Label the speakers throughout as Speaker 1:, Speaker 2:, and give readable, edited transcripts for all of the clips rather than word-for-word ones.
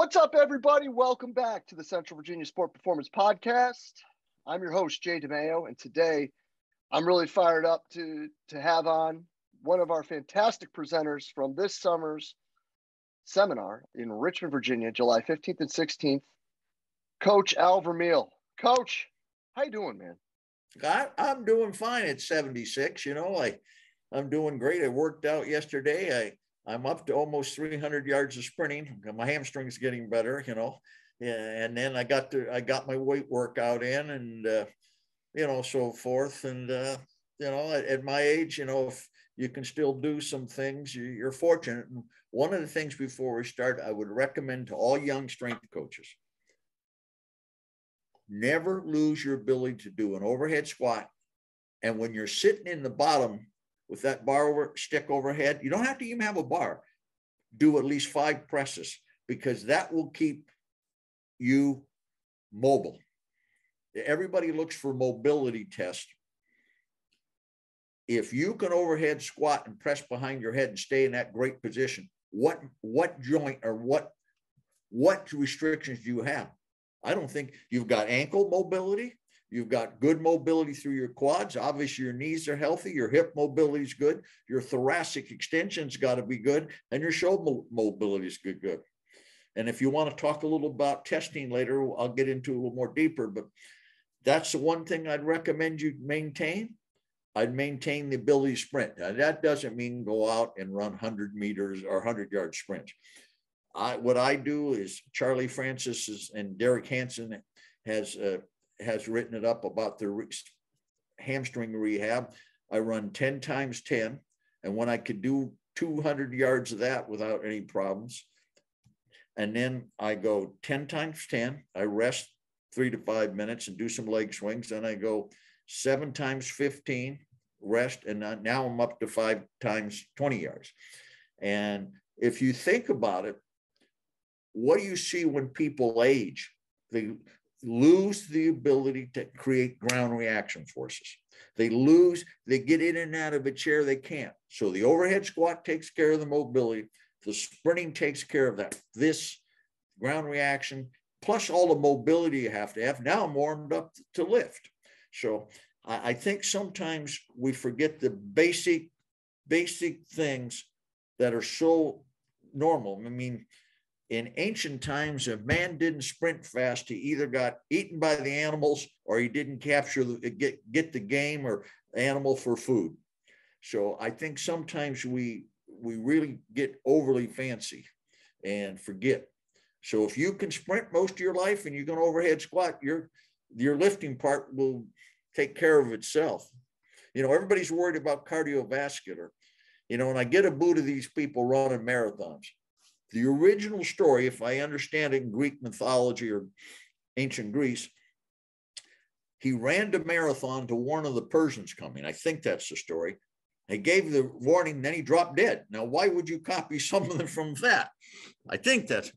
Speaker 1: What's up, everybody? Welcome back to the Central Virginia Sport Performance Podcast. I'm your host, Jay DeMayo, and today I'm really fired up to have on one of our fantastic presenters from this summer's seminar in Richmond, Virginia, July 15th and 16th, Coach Vermeil. Coach, how you doing, man?
Speaker 2: I'm doing fine at 76. I'm doing great. I worked out yesterday. I'm up to almost 300 yards of sprinting. My hamstring's getting better, and then I got my weight workout in and, so forth. And, at my age, if you can still do some things, you're fortunate. And one of the things before we start, I would recommend to all young strength coaches, never lose your ability to do an overhead squat. And when you're sitting in the bottom with that bar stick overhead, you don't have to even have a bar. Do at least 5 presses, because that will keep you mobile. Everybody looks for mobility tests. If you can overhead squat and press behind your head and stay in that great position, what joint or what restrictions do you have? I don't think you've got ankle mobility. You've got good mobility through your quads. Obviously, your knees are healthy. Your hip mobility is good. Your thoracic extension's got to be good. And your shoulder mobility is good. And if you want to talk a little about testing later, I'll get into a little more deeper. But that's the one thing I'd recommend you maintain. I'd maintain the ability to sprint. Now, that doesn't mean go out and run 100 meters or 100-yard sprints. What I do is Charlie Francis and Derek Hansen has written it up about the hamstring rehab. I run 10 times 10. And when I could do 200 yards of that without any problems, and then I go 10 times 10, I rest 3 to 5 minutes and do some leg swings. Then I go 7 times 15, rest. And now I'm up to 5 times 20 yards. And if you think about it, what do you see when people age? They lose the ability to create ground reaction forces. They get in and out of a chair they can't. So the overhead squat takes care of the mobility. The sprinting takes care of that. This ground reaction, plus all the mobility you have to have. Now I'm warmed up to lift. So I think sometimes we forget the basic things that are so normal. I mean, in ancient times, if man didn't sprint fast, he either got eaten by the animals or he didn't capture get the game or animal for food. So I think sometimes we really get overly fancy and forget. So if you can sprint most of your life and you're going to overhead squat, your lifting part will take care of itself. Everybody's worried about cardiovascular. And I get a boot of these people running marathons. The original story, if I understand it in Greek mythology or ancient Greece, he ran the marathon to warn of the Persians coming. I think that's the story. He gave the warning, then he dropped dead. Now, why would you copy something from that? I think that's,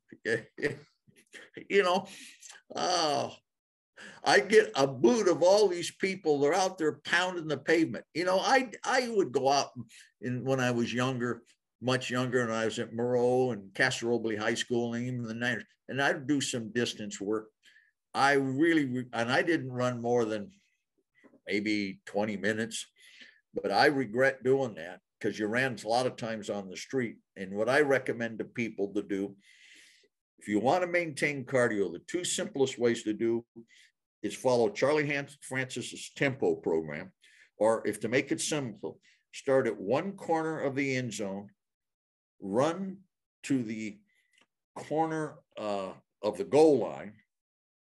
Speaker 2: I get a boot of all these people. They're out there pounding the pavement. I would go out when I was younger, much younger, and I was at Moreau and Casa Roble High School and even the Niners, and I'd do some distance work. I didn't run more than maybe 20 minutes, but I regret doing that because you ran a lot of times on the street. And what I recommend to people to do, if you want to maintain cardio, the 2 simplest ways to do is follow Charlie Francis's tempo program, or if to make it simple, start at one corner of the end zone, run to the corner of the goal line,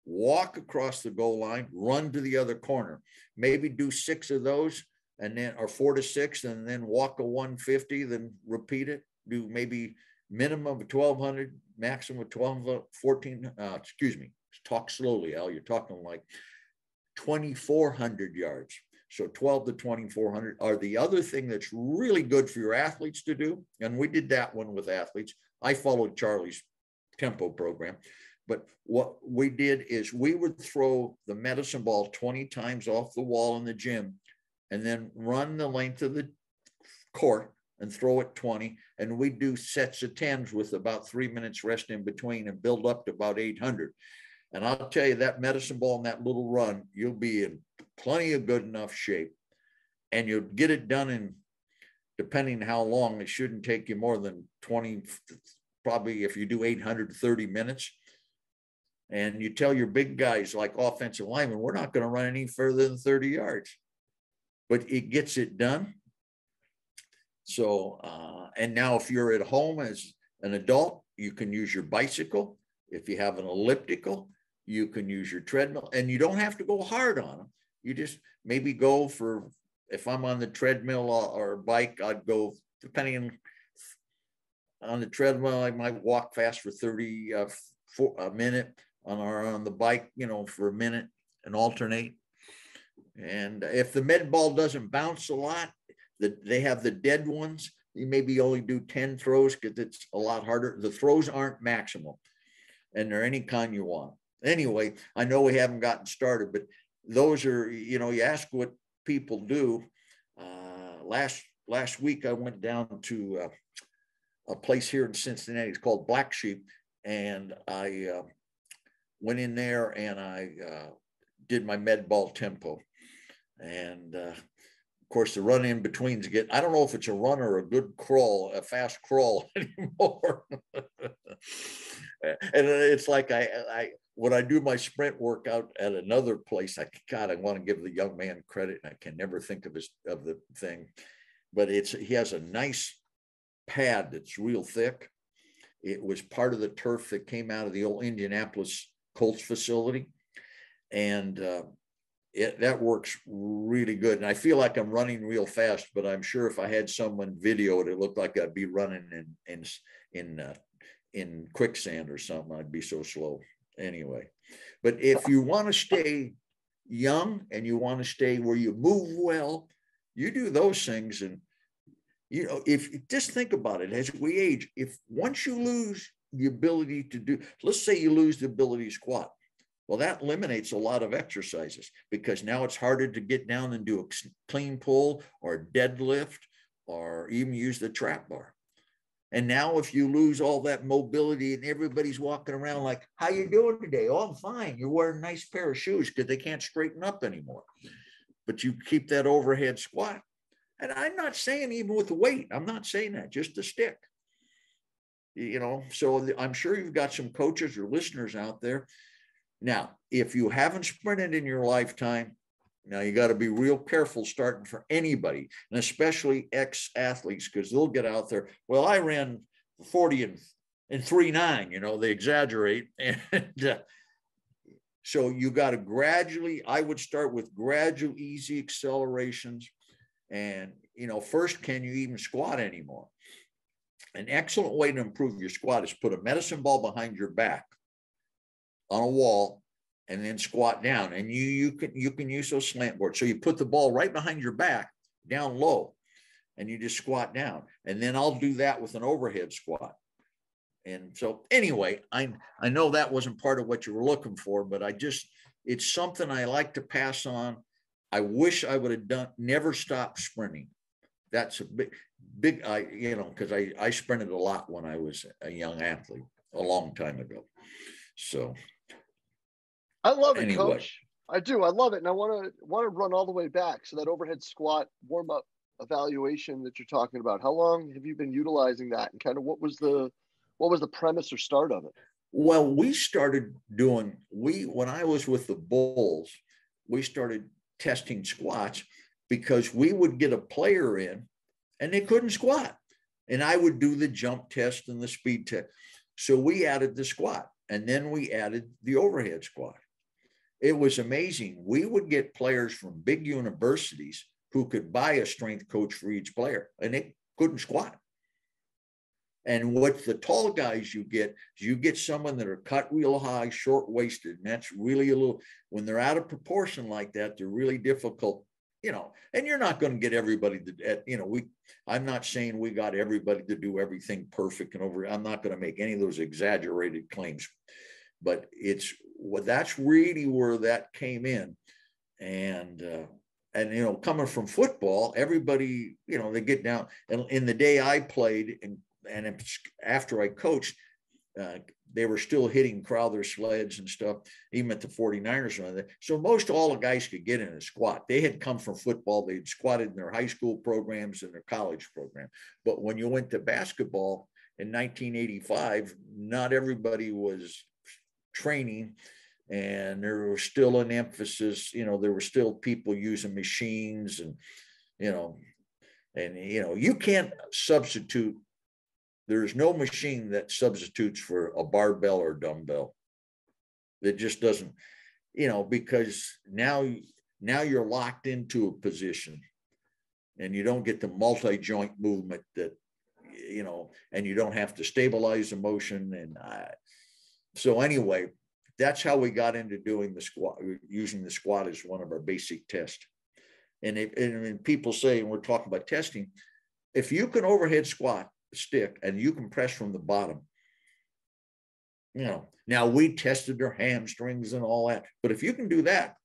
Speaker 2: walk across the goal line, run to the other corner. Maybe do 6 of those, and then, or 4 to 6, and then walk a 150, then repeat it. Do maybe minimum of 1,200, maximum of 14. Talk slowly, Al. You're talking like 2,400 yards. So 12 to 2,400 are the other thing that's really good for your athletes to do. And we did that one with athletes. I followed Charlie's tempo program. But what we did is we would throw the medicine ball 20 times off the wall in the gym and then run the length of the court and throw it 20. And we do sets of 10s with about 3 minutes rest in between and build up to about 800. And I'll tell you, that medicine ball and that little run, you'll be in plenty of good enough shape. And you'll get it done in, depending how long, it shouldn't take you more than 20, probably if you do 830 minutes. And you tell your big guys like offensive linemen, we're not going to run any further than 30 yards. But it gets it done. So, and now if you're at home as an adult, you can use your bicycle. If you have an elliptical, you can use your treadmill, and you don't have to go hard on them. You just maybe go for, if I'm on the treadmill or bike, I'd go, depending on the treadmill, I might walk fast for 30, for a minute, on the bike, for a minute, and alternate. And if the med ball doesn't bounce a lot, they have the dead ones. You maybe only do 10 throws because it's a lot harder. The throws aren't maximal, and they're any kind you want. Anyway, I know we haven't gotten started, but those are, you ask what people do. Last week, I went down to a place here in Cincinnati. It's called Black Sheep. And I went in there and I did my med ball tempo. And of course, the run in betweens I don't know if it's a run or a good crawl, a fast crawl anymore. And it's like when I do my sprint workout at another place, I want to give the young man credit, and I can never think of the thing, but he has a nice pad that's real thick. It was part of the turf that came out of the old Indianapolis Colts facility, and that works really good. And I feel like I'm running real fast, but I'm sure if I had someone video it, it looked like I'd be running in quicksand or something. I'd be so slow. Anyway, but if you want to stay young and you want to stay where you move well, you do those things. And if just think about it, as we age, if once you lose the ability to do, let's say you lose the ability to squat, well, that eliminates a lot of exercises, because now it's harder to get down and do a clean pull or deadlift or even use the trap bar. And now if you lose all that mobility and everybody's walking around like, how you doing today? Oh, I'm fine. You're wearing a nice pair of shoes because they can't straighten up anymore. But you keep that overhead squat. And I'm not saying even with the weight, I'm not saying that, just the stick. So I'm sure you've got some coaches or listeners out there. Now, if you haven't sprinted in your lifetime, now you got to be real careful starting for anybody, and especially ex-athletes, because they'll get out there. Well, I ran 40 and 3.9, they exaggerate. And so you got to I would start with gradual, easy accelerations. And, first, can you even squat anymore? An excellent way to improve your squat is put a medicine ball behind your back on a wall, and then squat down. And you can use those slant boards. So you put the ball right behind your back, down low, and you just squat down. And then I'll do that with an overhead squat. And so anyway, I know that wasn't part of what you were looking for, but it's something I like to pass on. I wish I would have never stopped sprinting. That's a big, because I sprinted a lot when I was a young athlete a long time ago. So
Speaker 1: I love it, Coach. I do. I love it. And I want to run all the way back. So that overhead squat warm-up evaluation that you're talking about, how long have you been utilizing that? And kind of what was the premise or start of it?
Speaker 2: Well, we started when I was with the Bulls, we started testing squats because we would get a player in and they couldn't squat. And I would do the jump test and the speed test. So we added the squat, and then we added the overhead squat. It was amazing. We would get players from big universities who could buy a strength coach for each player, and they couldn't squat. And what the tall guys you get someone that are cut real high, short-waisted, and that's really when they're out of proportion like that, they're really difficult, and you're not going to get everybody I'm not saying we got everybody to do everything perfect I'm not going to make any of those exaggerated claims, but that's really where that came in. And and, you know, coming from football, everybody, you know, they get down. And in the day I played, and after I coached, they were still hitting Crowther sleds and stuff, even at the 49ers. And so most all the guys could get in a squat. They had come from football. They'd squatted in their high school programs and their college program. But when you went to basketball in 1985, not everybody was training. And there was still an emphasis, you know, there were still people using machines and, you know, you can't substitute. There's no machine that substitutes for a barbell or dumbbell. It just doesn't, you know, because now you're locked into a position and you don't get the multi-joint movement that, you know, and you don't have to stabilize the motion. And so anyway, that's how we got into doing the squat, using the squat as one of our basic tests. And people say, and we're talking about testing, if you can overhead squat stick and you can press from the bottom, you know, now we tested their hamstrings and all that, but if you can do that,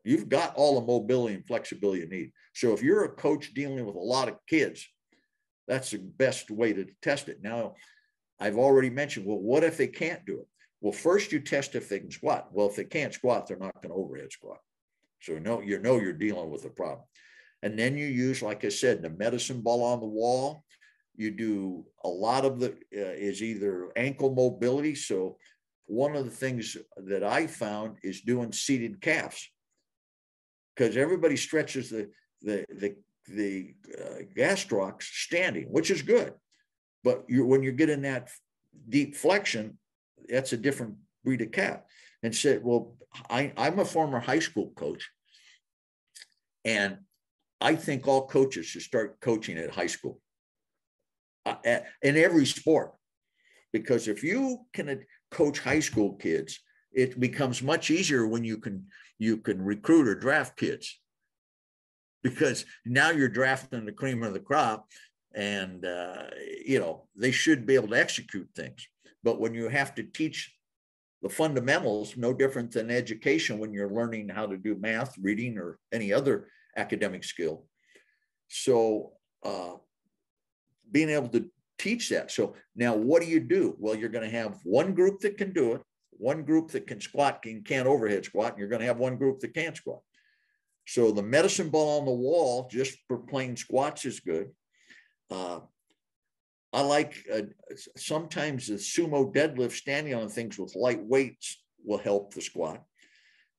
Speaker 2: you've got all the mobility and flexibility you need. So if you're a coach dealing with a lot of kids, that's the best way to test it. Now, I've already mentioned, well, what if they can't do it? Well, first you test if they can squat. Well, if they can't squat, they're not going to overhead squat. So you're dealing with a problem. And then you use, like I said, the medicine ball on the wall. You do a lot of the is either ankle mobility. So one of the things that I found is doing seated calves, because everybody stretches the gastrocs standing, which is good. But when you get in that deep flexion, that's a different breed of calf. And said, well, I'm a former high school coach, and I think all coaches should start coaching at high school in every sport, because if you can coach high school kids, it becomes much easier when you can recruit or draft kids, because now you're drafting the cream of the crop, and you know, they should be able to execute things. But when you have to teach the fundamentals, no different than education when you're learning how to do math, reading, or any other academic skill. So being able to teach that. So now what do? Well, you're going to have one group that can do it, one group that can squat and can't overhead squat, and you're going to have one group that can't squat. So the medicine ball on the wall, just for plain squats, is good. I like sometimes the sumo deadlift, standing on things with light weights will help the squat.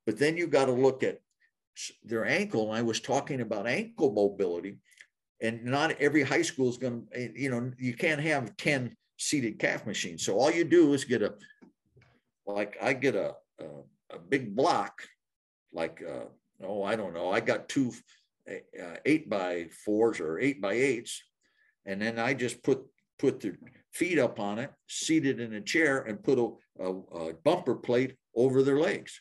Speaker 2: But then you got to look at their ankle. And I was talking about ankle mobility, and not every high school is going to, you know, you can't have 10 seated calf machines. So all you do is get I get a big block, like, I don't know. I got two 8x4s or 8x8s. And then I just put their feet up on it, seated in a chair, and put a bumper plate over their legs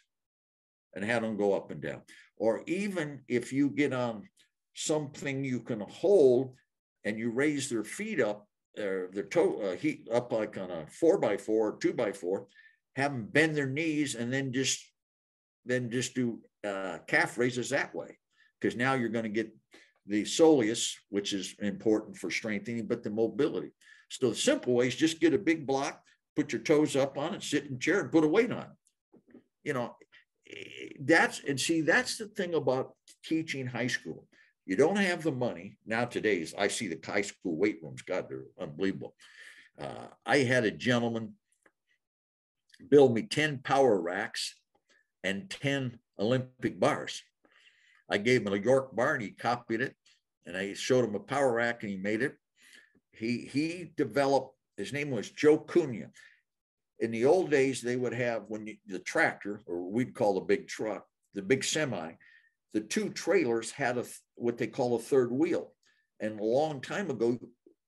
Speaker 2: and have them go up and down. Or even if you get on something you can hold and you raise their feet up, their toe heat up, like on a 4x4 or 2x4, have them bend their knees and then just do calf raises that way, because now you're going to get the soleus, which is important for strengthening, but the mobility. So the simple way is just get a big block, put your toes up on it, sit in a chair, and put a weight on it. You know, that's the thing about teaching high school. You don't have the money. Now today's, I see the high school weight rooms, God, they're unbelievable. I had a gentleman build me 10 power racks and 10 Olympic bars. I gave him a York bar and he copied it, and I showed him a power rack and he made it. He developed, his name was Joe Cunha. In the old days, they would have, the tractor, or we'd call the big truck, the big semi, the two trailers had what they call a third wheel. And a long time ago,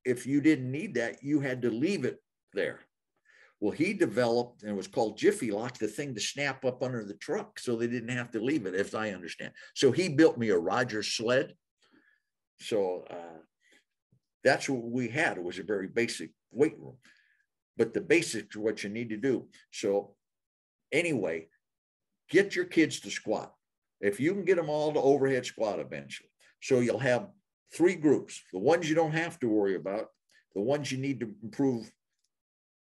Speaker 2: if you didn't need that, you had to leave it there. Well, he developed, and it was called Jiffy Lock, the thing to snap up under the truck so they didn't have to leave it, as I understand. So he built me a Rogers sled. So that's what we had. It was a very basic weight room, but the basics are what you need to do. So anyway, get your kids to squat. if you can get them all to overhead squat eventually. So you'll have 3 groups, the ones you don't have to worry about, the ones you need to improve.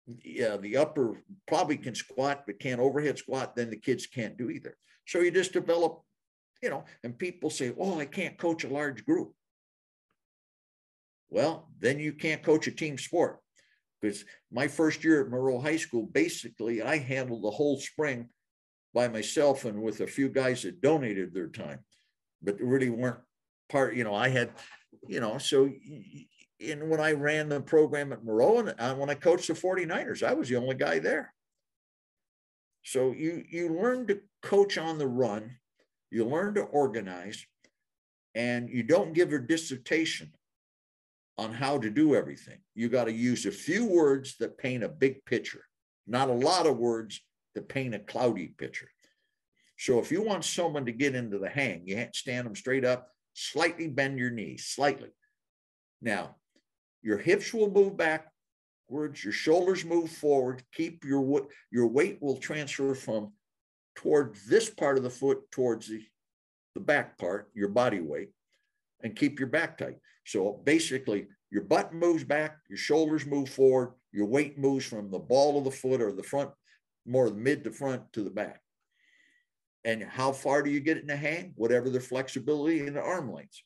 Speaker 2: Yeah, the upper probably can squat, but can't overhead squat, then the kids can't do either. So you just develop, and people say, oh, I can't coach a large group. Well, then you can't coach a team sport. Because my first year at Monroe High School, basically, I handled the whole spring by myself and with a few guys that donated their time, but really weren't part, I had, so, and when I ran the program at Monroe and when I coached the 49ers, I was the only guy there. So you learn to coach on the run, you learn to organize, and you don't give a dissertation on how to do everything. You got to use a few words that paint a big picture, not a lot of words that paint a cloudy picture. So if you want someone to get into the hang, you have to stand them straight up, slightly bend your knees, slightly. Now, your hips will move backwards, your shoulders move forward, keep your weight will transfer from towards this part of the foot towards the back part, your body weight, and keep your back tight. So basically, your butt moves back, your shoulders move forward, your weight moves from the ball of the foot or the front, more the mid to front to the back. And how far do you get it in the hang? Whatever the flexibility in the arm lengths.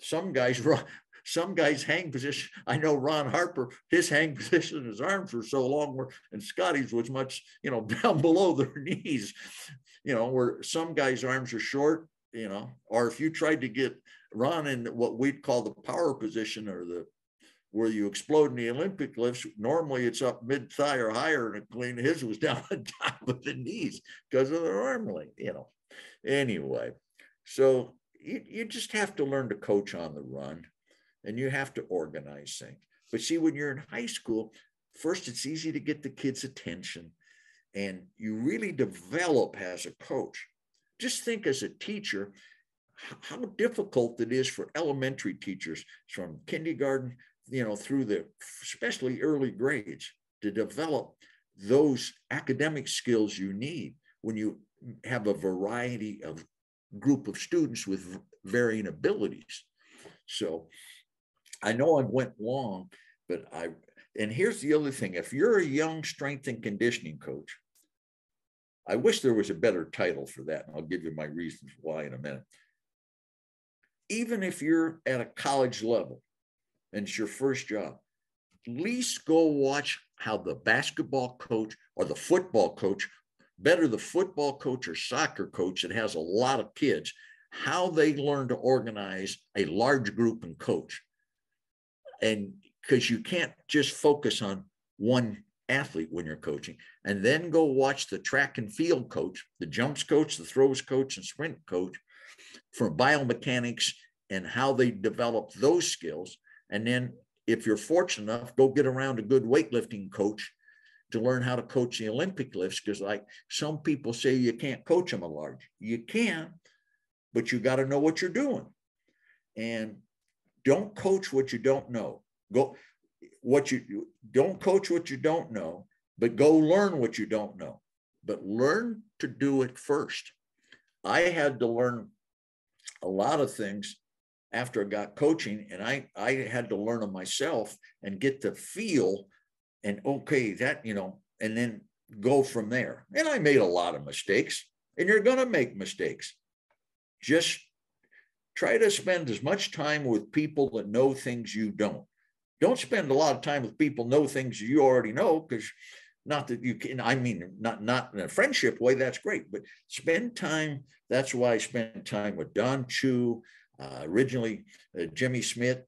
Speaker 2: Some guys hang position. I know Ron Harper, his hang position, his arms were so long, and Scotty's was much, down below their knees, where some guys' arms are short, or if you tried to get Ron in what we'd call the power position or where you explode in the Olympic lifts, normally it's up mid-thigh or higher, and his was down on top of the knees because of their arm length, Anyway, so you just have to learn to coach on the run, and you have to organize things. But see, when you're in high school, first, it's easy to get the kids' attention, and you really develop as a coach. Just think as a teacher, how difficult it is for elementary teachers from kindergarten, through especially early grades, to develop those academic skills you need when you have a variety of group of students with varying abilities. So I know I went long, but and here's the other thing. If you're a young strength and conditioning coach, I wish there was a better title for that, and I'll give you my reasons why in a minute. Even if you're at a college level and it's your first job, at least go watch how the basketball coach or the football coach, better the football coach or soccer coach that has a lot of kids, how they learn to organize a large group and coach. And because you can't just focus on one athlete when you're coaching, and then go watch the track and field coach, the jumps coach, the throws coach, and sprint coach for biomechanics and how they develop those skills. And then if you're fortunate enough, go get around a good weightlifting coach to learn how to coach the Olympic lifts. Because like some people say you can't coach them a large. You can, but you got to know what you're doing. And don't coach what you don't know. Don't coach what you don't know, but go learn what you don't know. But learn to do it first. I had to learn a lot of things after I got coaching, and I had to learn them myself and get the feel and okay, that, and then go from there. And I made a lot of mistakes, and you're going to make mistakes. Just try to spend as much time with people that know things you don't. Don't spend a lot of time with people know things you already know, because not that you can, not in a friendship way, that's great, but spend time. That's why I spent time with Don Chu, originally Jimmy Smith.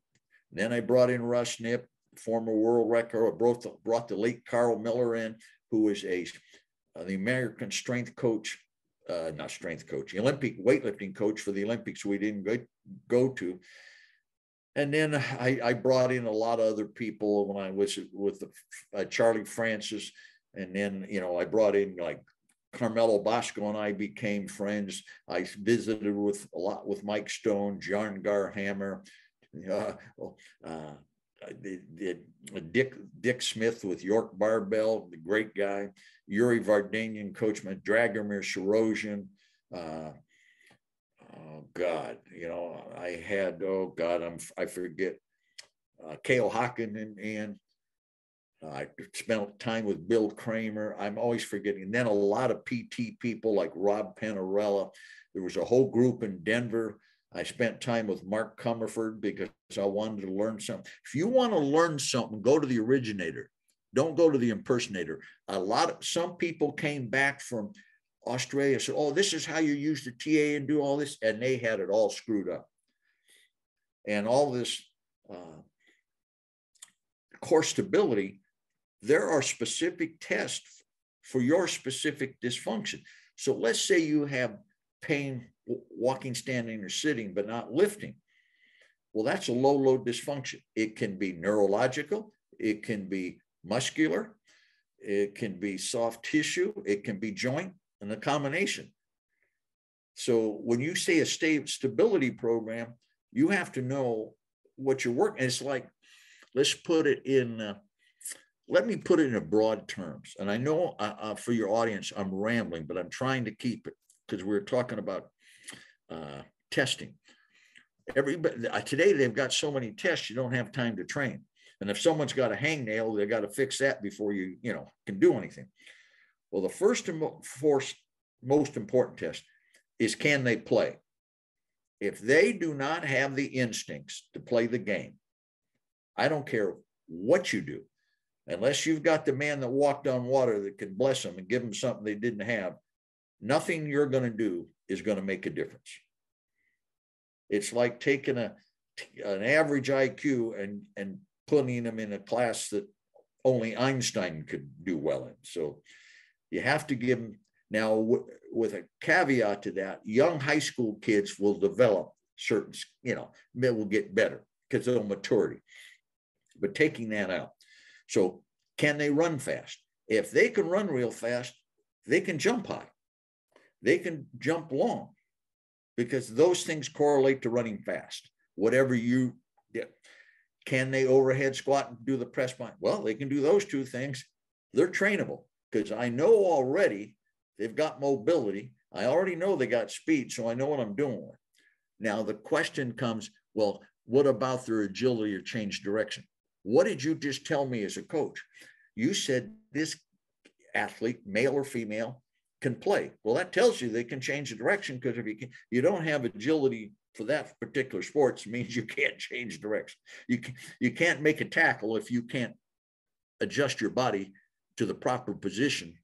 Speaker 2: Then I brought in Russ Nip, former world record. I brought the late Carl Miller in, who was the American strength coach, not strength coach, the Olympic weightlifting coach for the Olympics we didn't go to. And then I brought in a lot of other people when I was with Charlie Francis. And then, I brought in like Carmelo Bosco, and I became friends. I visited a lot with Mike Stone, John Garhammer, Dick Smith with York Barbell, the great guy, Yuri Vardanyan, Coach Dragomir Shirosian, oh God, I had, oh God, I forget, Cale Hawken and I spent time with Bill Kramer. I'm always forgetting. And then a lot of PT people like Rob Panarella. There was a whole group in Denver. I spent time with Mark Comerford because I wanted to learn something. If you want to learn something, go to the originator. Don't go to the impersonator. Some people came back from Australia, said, oh, this is how you use the TA and do all this. And they had it all screwed up. And all this core stability, there are specific tests for your specific dysfunction. So let's say you have pain walking, standing, or sitting, but not lifting. Well, that's a low load dysfunction. It can be neurological. It can be muscular. It can be soft tissue. It can be joint, and a combination. So when you say a stability program, you have to know what you're working. It's like, let's put it in, let me put it in broad terms. And I know for your audience, I'm rambling, but I'm trying to keep it because we're talking about testing. Everybody today, they've got so many tests, you don't have time to train. And if someone's got a hangnail, they got to fix that before you can do anything. Well, the first and most important test is, can they play? If they do not have the instincts to play the game, I don't care what you do, unless you've got the man that walked on water that can bless them and give them something they didn't have, nothing you're going to do is going to make a difference. It's like taking an average IQ and putting them in a class that only Einstein could do well in. So you have to give them. Now, with a caveat to that, young high school kids will develop certain, they will get better because they'll maturity. But taking that out. So can they run fast? If they can run real fast, they can jump high. They can jump long because those things correlate to running fast. Whatever you did. Can they overhead squat and do the press behind? Well, they can do those two things. They're trainable because I know already they've got mobility. I already know they got speed, so I know what I'm doing with. Now, the question comes, well, what about their agility or change direction? What did you just tell me as a coach? You said this athlete, male or female, can play. Well, that tells you they can change the direction, because if you don't have agility for that particular sport, it means you can't change direction. You can't make a tackle if you can't adjust your body to the proper position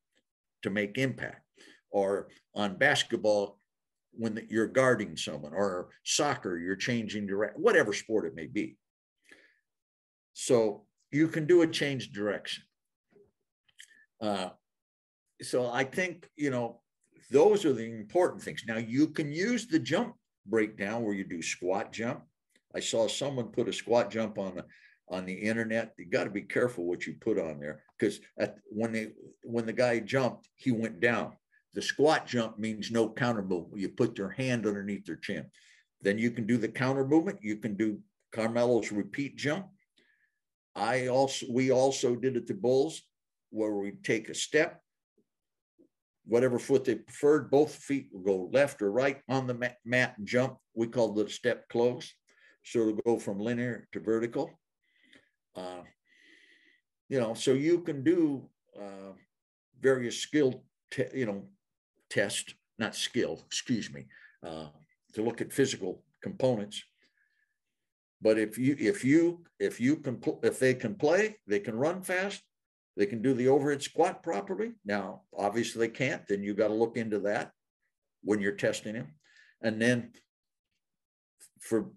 Speaker 2: to make impact. Or on basketball, when you're guarding someone, or soccer, you're changing direction, whatever sport it may be. So you can do a change direction. So I think, those are the important things. Now you can use the jump breakdown where you do squat jump. I saw someone put a squat jump on the internet. You got to be careful what you put on there, because when the guy jumped, he went down. The squat jump means no counter movement. You put your hand underneath their chin. Then you can do the counter movement. You can do Carmelo's repeat jump. We also did it to bulls, where we take a step, whatever foot they preferred, both feet will go left or right on the mat and jump. We called it a step close. So it'll go from linear to vertical. So you can do various skill, test, not skill, excuse me, to look at physical components. But if they can play, they can run fast, they can do the overhead squat properly. Now, obviously they can't, then you got to look into that when you're testing him. And then for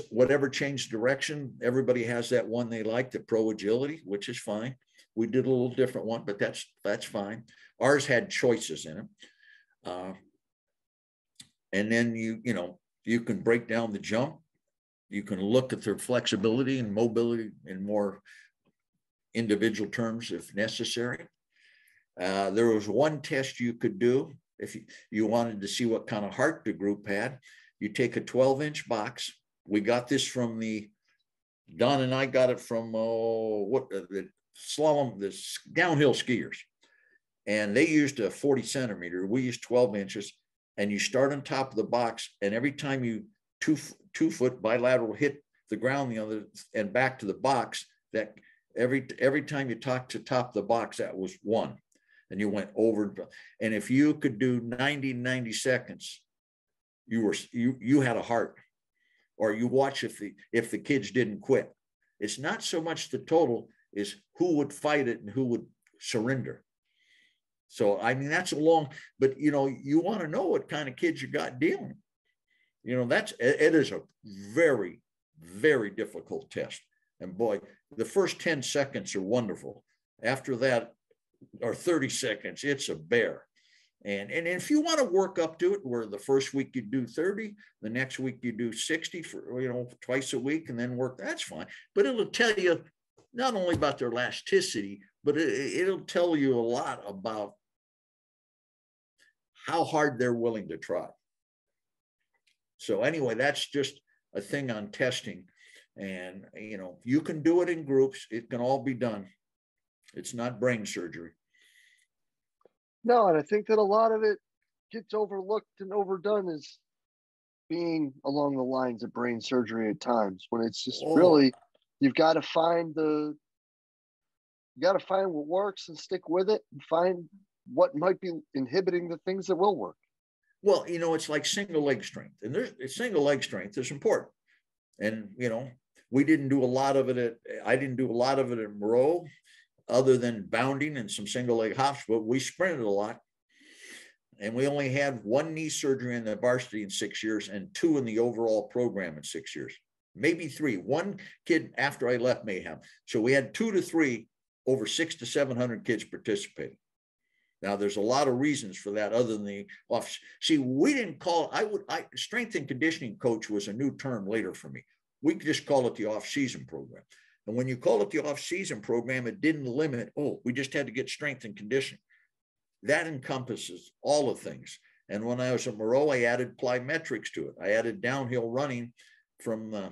Speaker 2: whatever change direction, everybody has that one they like, the pro agility, which is fine. We did a little different one, but that's fine. Ours had choices in it. And then you can break down the jump. You can look at their flexibility and mobility in more individual terms if necessary. There was one test you could do if you wanted to see what kind of heart the group had. You take a 12-inch box. We got this from Don and I got it from the downhill skiers. And they used a 40 centimeter. We used 12 inches. and you start on top of the box, and every time you two foot bilateral hit the ground the other and back to the box, that every time you talk to top of the box, that was one. And you went over. And if you could do 90 seconds, you had a heart. Or you watch if the kids didn't quit. It's not so much the total, is who would fight it and who would surrender. So, I mean, that's a long, but you know, you want to know what kind of kids you got dealing. You know, it is a very, very difficult test. And boy, the first 10 seconds are wonderful. After that, or 30 seconds, it's a bear. And if you want to work up to it, where the first week you do 30, the next week you do 60 for, you know, twice a week, and then work, that's fine. But it'll tell you not only about their elasticity, but it'll tell you a lot about how hard they're willing to try. So anyway, that's just a thing on testing. And, you know, you can do it in groups. It can all be done. It's not brain surgery.
Speaker 1: No, and I think that a lot of it gets overlooked and overdone as being along the lines of brain surgery at times, when it's just really, you've got to find what works and stick with it, and find what might be inhibiting the things that will work.
Speaker 2: Well, you know, it's like single leg strength, and single leg strength is important. And, you know, I didn't do a lot of it at Moreau, other than bounding and some single leg hops, but we sprinted a lot. And we only had one knee surgery in the varsity in 6 years and 2 in the overall program in 6 years, maybe 3. One kid after I left Mayhem. So we had 2 to 3 over 600 to 700 kids participating. Now, there's a lot of reasons for that other than the off. See, we didn't call it, strength and conditioning coach was a new term later for me. We could just call it the off-season program. And when you call it the off-season program, it didn't limit, we just had to get strength and conditioning. That encompasses all of things. And when I was at Moreau, I added plyometrics to it. I added downhill running from,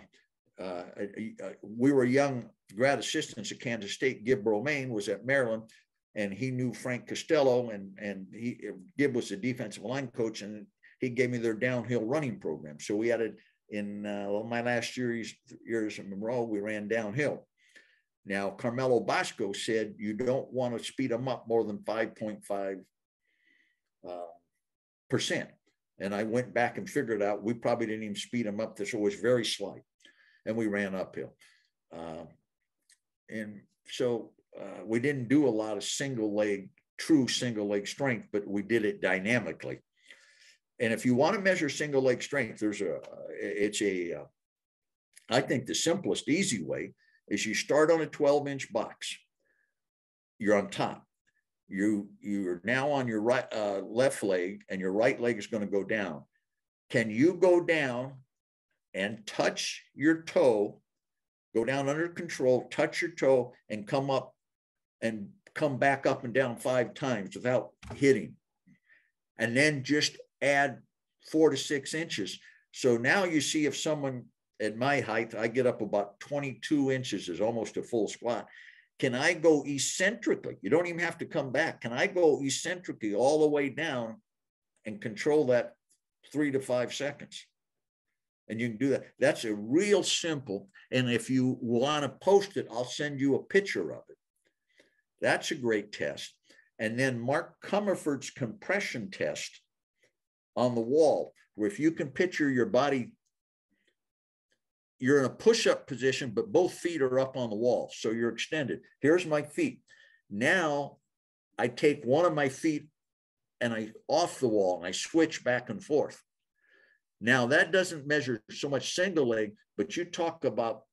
Speaker 2: we were young grad assistants at Kansas State. Gib Romaine was at Maryland, and he knew Frank Costello, and Gib was the defensive line coach, and he gave me their downhill running program. So we added, in my last years at Monroe, we ran downhill. Now, Carmelo Bosco said you don't want to speed them up more than 5.5%. And I went back and figured out we probably didn't even speed them up. This was very slight, and we ran uphill. And so we didn't do a lot of true single leg strength, but we did it dynamically. And if you want to measure single leg strength, I think the simplest, easy way is you start on a 12-inch box. You're on top. You're now on your left leg, and your right leg is going to go down. Can you go down and touch your toe, go down under control, touch your toe, and come up and come back up and down 5 times without hitting? And then just add 4 to 6 inches. So now you see, if someone at my height, I get up about 22 inches, is almost a full squat. Can I go eccentrically? You don't even have to come back. Can I go eccentrically all the way down and control that 3 to 5 seconds? And you can do that. That's a real simple. And if you want to post it, I'll send you a picture of it. That's a great test. And then Mark Comerford's compression test on the wall, where if you can picture your body, you're in a push-up position, but both feet are up on the wall. So you're extended. Here's my feet. Now I take one of my feet and I off the wall, and I switch back and forth. Now that doesn't measure so much single leg, but you talk about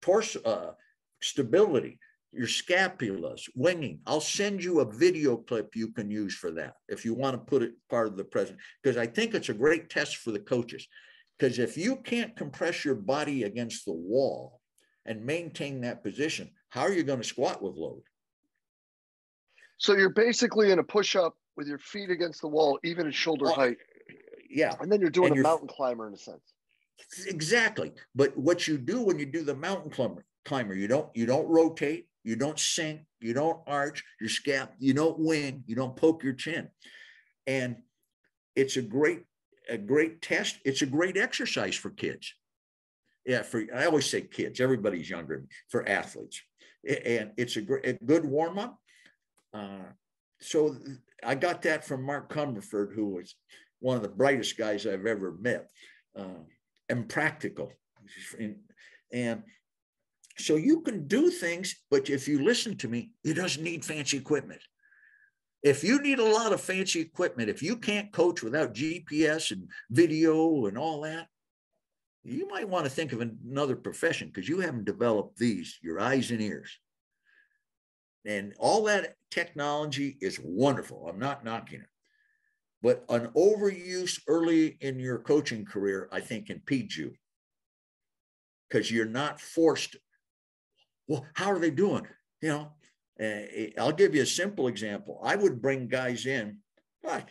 Speaker 2: torso stability, your scapulas, winging. I'll send you a video clip you can use for that if you want to put it part of the present, because I think it's a great test for the coaches. Because if you can't compress your body against the wall and maintain that position, how are you going to squat with load?
Speaker 1: So you're basically in a push-up with your feet against the wall, even at shoulder height.
Speaker 2: Yeah.
Speaker 1: And then you're doing a mountain climber in a sense.
Speaker 2: Exactly. But what you do when you do the mountain climber, you don't rotate, you don't sink, you don't arch your scap, you don't wing, you don't poke your chin. And it's a great test. It's a great exercise for kids. Yeah, I always say kids, everybody's younger, for athletes. And it's a good warm-up. So I got that from Mark Cumberford, who was one of the brightest guys I've ever met, and practical. And so you can do things, but if you listen to me, it doesn't need fancy equipment. If you need a lot of fancy equipment, if you can't coach without GPS and video and all that, you might want to think of another profession, because you haven't developed these, your eyes and ears. And all that technology is wonderful. I'm not knocking it. But an overuse early in your coaching career, I think, impedes you, because you're not forced. Well, how are they doing? I'll give you a simple example. I would bring guys in.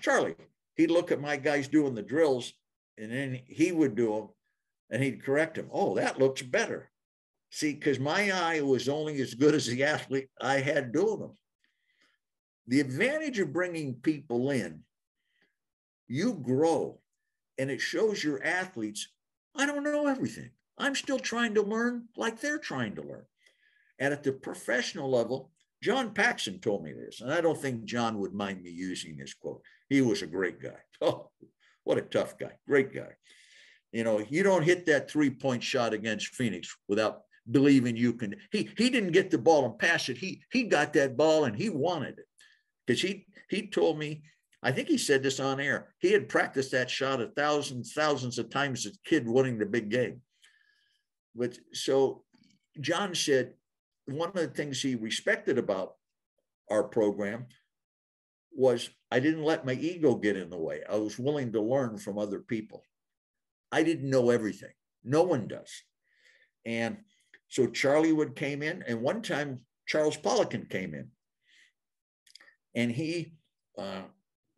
Speaker 2: Charlie, he'd look at my guys doing the drills, and then he would do them, and he'd correct them. Oh, that looks better. See, because my eye was only as good as the athlete I had doing them. The advantage of bringing people in, you grow, and it shows your athletes, I don't know everything. I'm still trying to learn like they're trying to learn. And at the professional level, John Paxson told me this, and I don't think John would mind me using this quote. He was a great guy. Oh, what a tough guy. Great guy. You don't hit that 3-point shot against Phoenix without believing you can. He didn't get the ball and pass it. He got that ball and he wanted it, because he told me, I think he said this on air, he had practiced that shot thousands of times as a kid winning the big game. But so John said one of the things he respected about our program was I didn't let my ego get in the way. I was willing to learn from other people. I didn't know everything. No one does. And so Charlie Wood came in, and one time Charles Poliquin came in, and he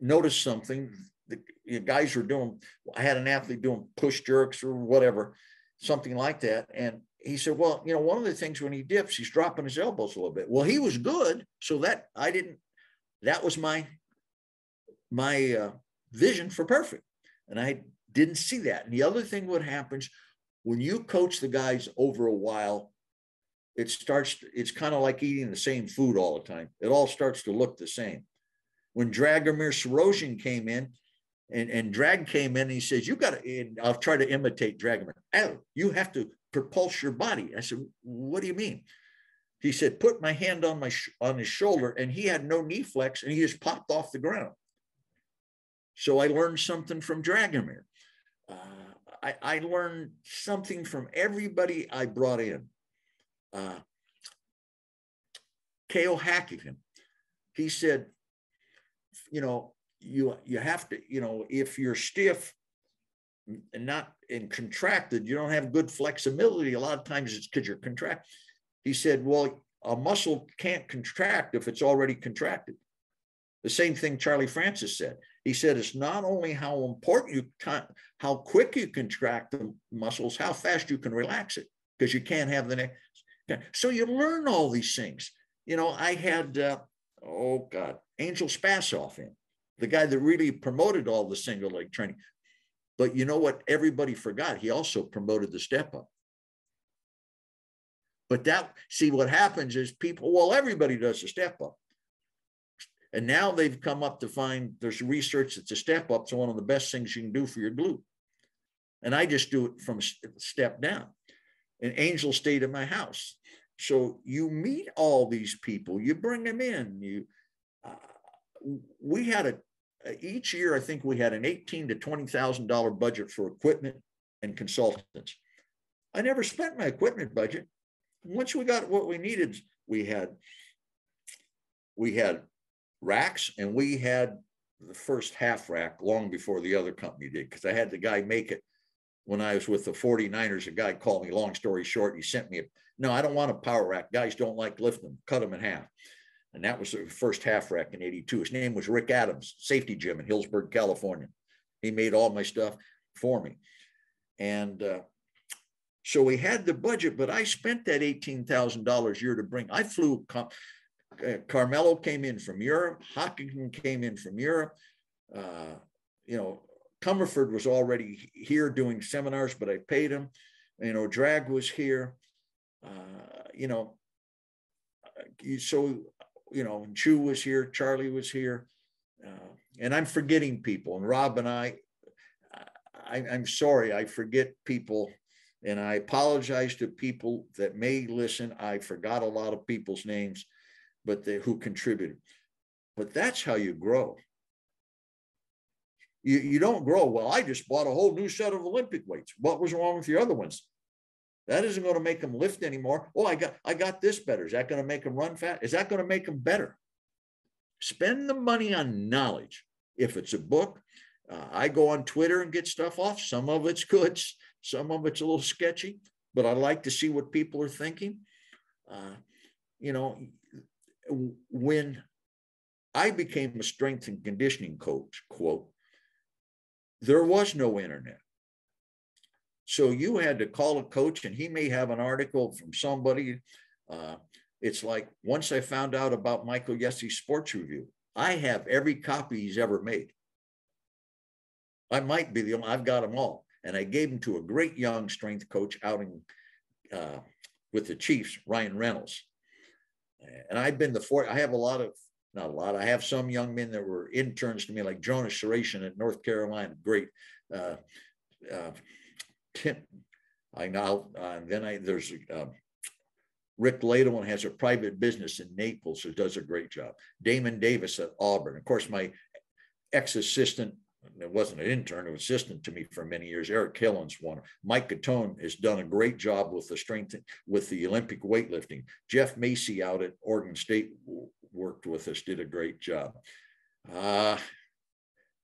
Speaker 2: noticed something. The guys were doing, I had an athlete doing push jerks or whatever, something like that. And he said, well, one of the things when he dips, he's dropping his elbows a little bit. Well, he was good. So that was my vision for perfect. And I didn't see that. And the other thing what happens when you coach the guys over a while, it's kind of like eating the same food all the time. It all starts to look the same. When Dragomir Sorosian came in, and Drag came in, and he says, I'll try to imitate Dragomir. Oh, you have to propulse your body. I said, what do you mean? He said, put my hand on his shoulder, and he had no knee flex, and he just popped off the ground. So I learned something from Dragomir. I learned something from everybody I brought in. K.O. Hackington, he said, you have to, if you're stiff and not contracted, you don't have good flexibility. A lot of times it's because you're contracted. He said, well, a muscle can't contract if it's already contracted. The same thing Charlie Francis said. He said, it's not only how important how quick you contract the muscles, how fast you can relax it, because you can't have the next. So you learn all these things. I had, Angel Spassoff in, the guy that really promoted all the single leg training. But you know what everybody forgot? He also promoted the step up. But what happens is everybody does the step up. And now they've come up to find there's research that the step up's one of the best things you can do for your glute. And I just do it from a step down. And Angel stayed at my house. So you meet all these people, you bring them in. We had each year, I think we had an $18,000 to $20,000 budget for equipment and consultants. I never spent my equipment budget. Once we got what we needed, we had racks, and we had the first half rack long before the other company did, because I had the guy make it when I was with the 49ers. A guy called me, long story short, he sent me no, I don't want a power rack. Guys don't like lifting them, cut them in half. And that was the first half rack in 82. His name was Rick Adams, safety gym in Hillsburg, California. He made all my stuff for me. And so we had the budget, but I spent that $18,000 a year to bring. I flew, Carmelo came in from Europe. Hockenson came in from Europe. Comerford was already here doing seminars, but I paid him. Drag was here. Chu was here, Charlie was here, and I'm forgetting people. And Rob and I'm sorry, I forget people, and I apologize to people that may listen. I forgot a lot of people's names, but who contributed. But that's how you grow. You don't grow, well, I just bought a whole new set of Olympic weights. What was wrong with the other ones? That isn't going to make them lift anymore. Oh, I got this better. Is that going to make them run fast? Is that going to make them better? Spend the money on knowledge. If it's a book, I go on Twitter and get stuff off. Some of it's good. Some of it's a little sketchy, but I like to see what people are thinking. When I became a strength and conditioning coach, quote, there was no internet. So you had to call a coach, and he may have an article from somebody. It's like, once I found out about Michael Yessie's sports review, I have every copy he's ever made. I might be the only, I've got them all. And I gave them to a great young strength coach out with the Chiefs, Ryan Reynolds. And I've been I have I have some young men that were interns to me, like Jonas Saratian at North Carolina, great. Tim, there's Rick Ladle has a private business in Naples who does a great job. Damon Davis at Auburn. Of course, my ex-assistant, it wasn't an intern, it was assistant to me for many years, Eric Killens one. Mike Catone has done a great job with the strength, with the Olympic weightlifting. Jeff Macy out at Oregon State worked with us, did a great job.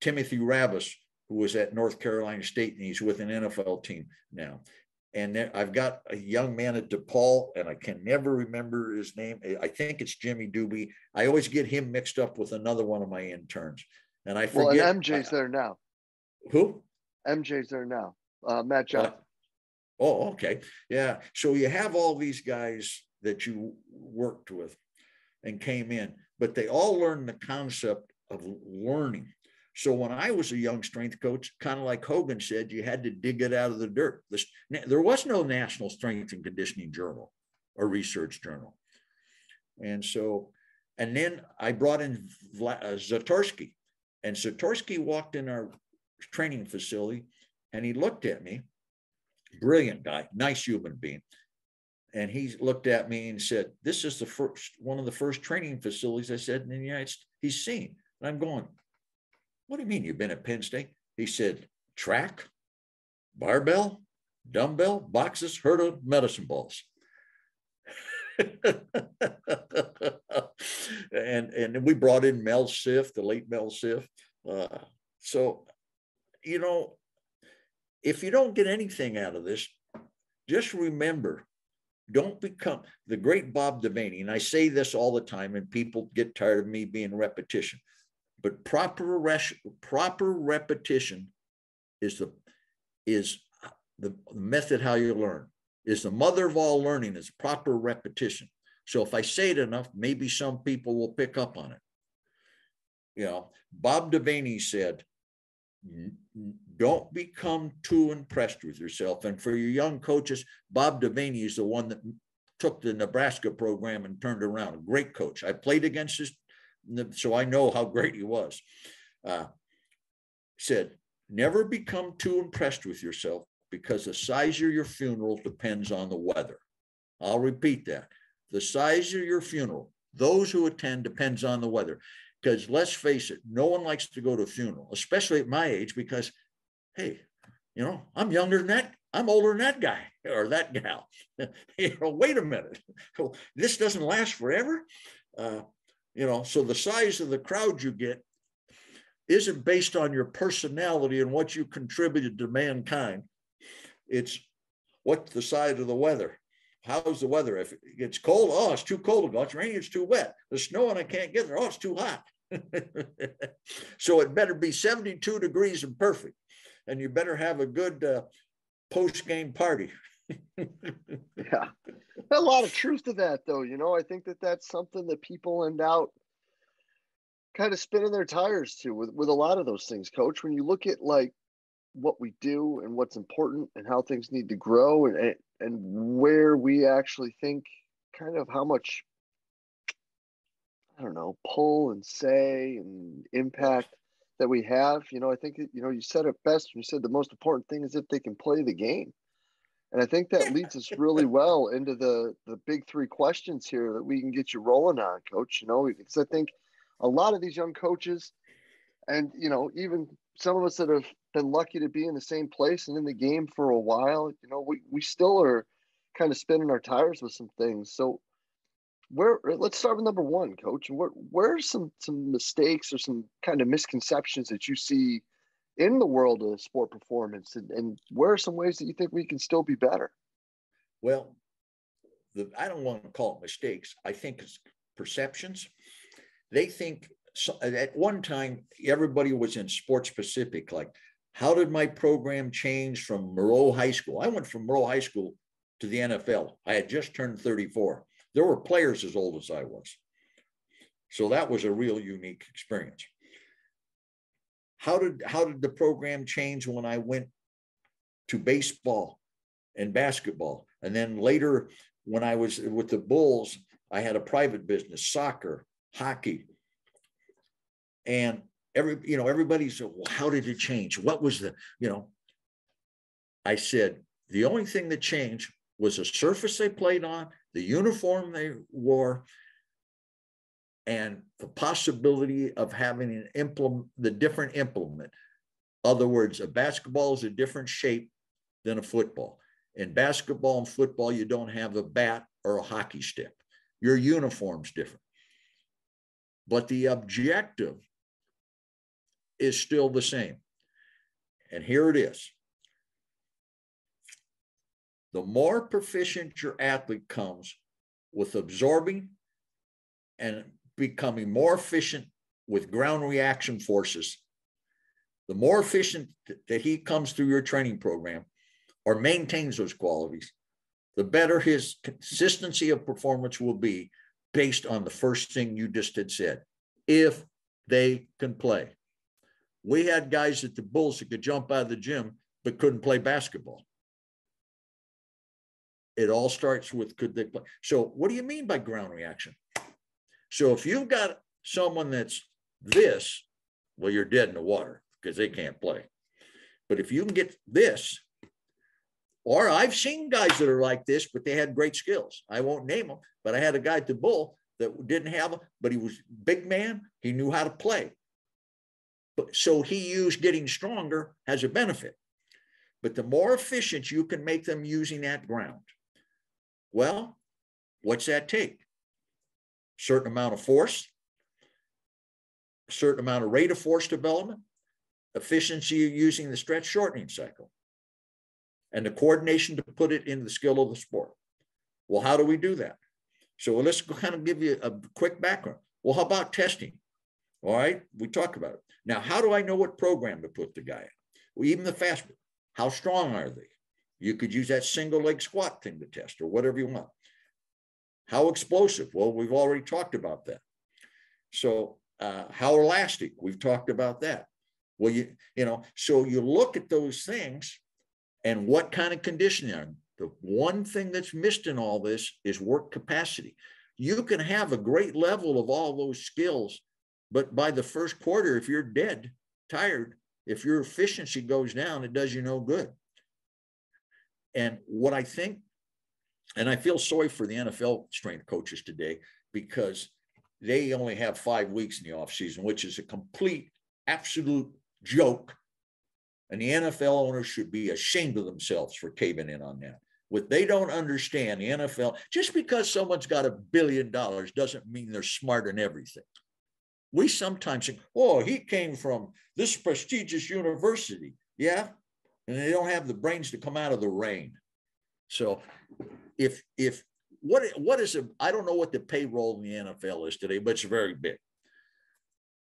Speaker 2: Timothy Rabbis, who was at North Carolina State, and he's with an NFL team now. And then I've got a young man at DePaul, and I can never remember his name. I think it's Jimmy Doobie. I always get him mixed up with another one of my interns. And I forget.
Speaker 1: Well, and MJ's there now.
Speaker 2: Who?
Speaker 1: MJ's there now. Matt Johnson.
Speaker 2: Oh, okay. Yeah. So you have all these guys that you worked with and came in, but they all learned the concept of learning. So when I was a young strength coach, kind of like Hogan said, you had to dig it out of the dirt. There was no National Strength and Conditioning Journal or research journal. And then I brought in Zatorsky, and Zatorsky walked in our training facility, and he looked at me, brilliant guy, nice human being. And he looked at me and said, this is one of the first training facilities, I said, in the United States he's seen. And I'm going, what do you mean you've been at Penn State? He said, track, barbell, dumbbell, boxes, hurdle, medicine balls. and we brought in Mel Siff, the late Mel Siff. So, if you don't get anything out of this, just remember, don't become the great Bob Devaney. And I say this all the time, and people get tired of me being repetition. But proper repetition is the method how you learn. Is the mother of all learning, is proper repetition. So if I say it enough, maybe some people will pick up on it. Bob Devaney said, don't become too impressed with yourself. And for your young coaches, Bob Devaney is the one that took the Nebraska program and turned around. A great coach. I played against his, so I know how great he was. Said, never become too impressed with yourself, because the size of your funeral depends on the weather. I'll repeat that. The size of your funeral, those who attend, depends on the weather. Because let's face it, no one likes to go to a funeral, especially at my age, because, hey, I'm younger than that. I'm older than that guy or that gal. Wait a minute. This doesn't last forever. So the size of the crowd you get isn't based on your personality and what you contributed to mankind. It's what's the size of the weather. How's the weather? If it's cold, oh, it's too cold to go. It's raining, it's too wet. There's snow and I can't get there. Oh, it's too hot. So it better be 72 degrees and perfect. And you better have a good post-game party.
Speaker 1: Yeah. A lot of truth to that, though. I think that's something that people end out kind of spinning their tires too with a lot of those things, Coach. When you look at like what we do and what's important and how things need to grow and where we actually think kind of how much, I don't know, pull and say and impact that we have. I think, you said it best when you said the most important thing is if they can play the game. And I think that leads us really well into the big three questions here that we can get you rolling on, Coach. Because I think a lot of these young coaches and, even some of us that have been lucky to be in the same place and in the game for a while, we still are kind of spinning our tires with some things. So let's start with number one, Coach. Where are some mistakes or some kind of misconceptions that you see in the world of sport performance, and where are some ways that you think we can still be better?
Speaker 2: Well, I don't want to call it mistakes. I think it's perceptions. They think at one time, everybody was in sport specific. Like, how did my program change from Moreau High School? I went from Moreau High School to the NFL. I had just turned 34. There were players as old as I was. So that was a real unique experience. How did the program change when I went to baseball and basketball? And then later, when I was with the Bulls, I had a private business, soccer, hockey. And everybody said, well, how did it change? What was I said, the only thing that changed was the surface they played on, the uniform they wore, and the possibility of having the different implement. In other words, a basketball is a different shape than a football. In basketball and football, you don't have a bat or a hockey stick. Your uniform's different. But the objective is still the same. And here it is. The more proficient your athlete comes with absorbing and becoming more efficient with ground reaction forces, the more efficient that he comes through your training program or maintains those qualities, the better his consistency of performance will be based on the first thing you just had said, if they can play. We had guys at the Bulls that could jump out of the gym but couldn't play basketball. It all starts with, could they play? So what do you mean by ground reaction? So if you've got someone that's this, well, you're dead in the water because they can't play. But if you can get this, or I've seen guys that are like this, but they had great skills. I won't name them, but I had a guy at the Bull that didn't have them, but he was a big man. He knew how to play. But so he used getting stronger as a benefit. But the more efficient you can make them using that ground, well, what's that take? Certain amount of force, a certain amount of rate of force development, efficiency of using the stretch shortening cycle, and the coordination to put it into the skill of the sport. Well, how do we do that? So let's kind of give you a quick background. Well, how about testing? All right, we talked about it. Now, how do I know what program to put the guy in? Well, even the fast, how strong are they? You could use that single leg squat thing to test or whatever you want. How explosive? Well, we've already talked about that. So how elastic? We've talked about that. Well, so you look at those things and what kind of conditioning are. The one thing that's missed in all this is work capacity. You can have a great level of all those skills, but by the first quarter, if you're dead, tired, if your efficiency goes down, it does you no good. And what I think, and I feel sorry for the NFL strength coaches today because they only have 5 weeks in the offseason, which is a complete, absolute joke. And the NFL owners should be ashamed of themselves for caving in on that. What they don't understand, the NFL, just because someone's got $1 billion doesn't mean they're smart in everything. We sometimes think, oh, he came from this prestigious university. Yeah. And they don't have the brains to come out of the rain. So what is it? I don't know what the payroll in the NFL is today, but it's very big.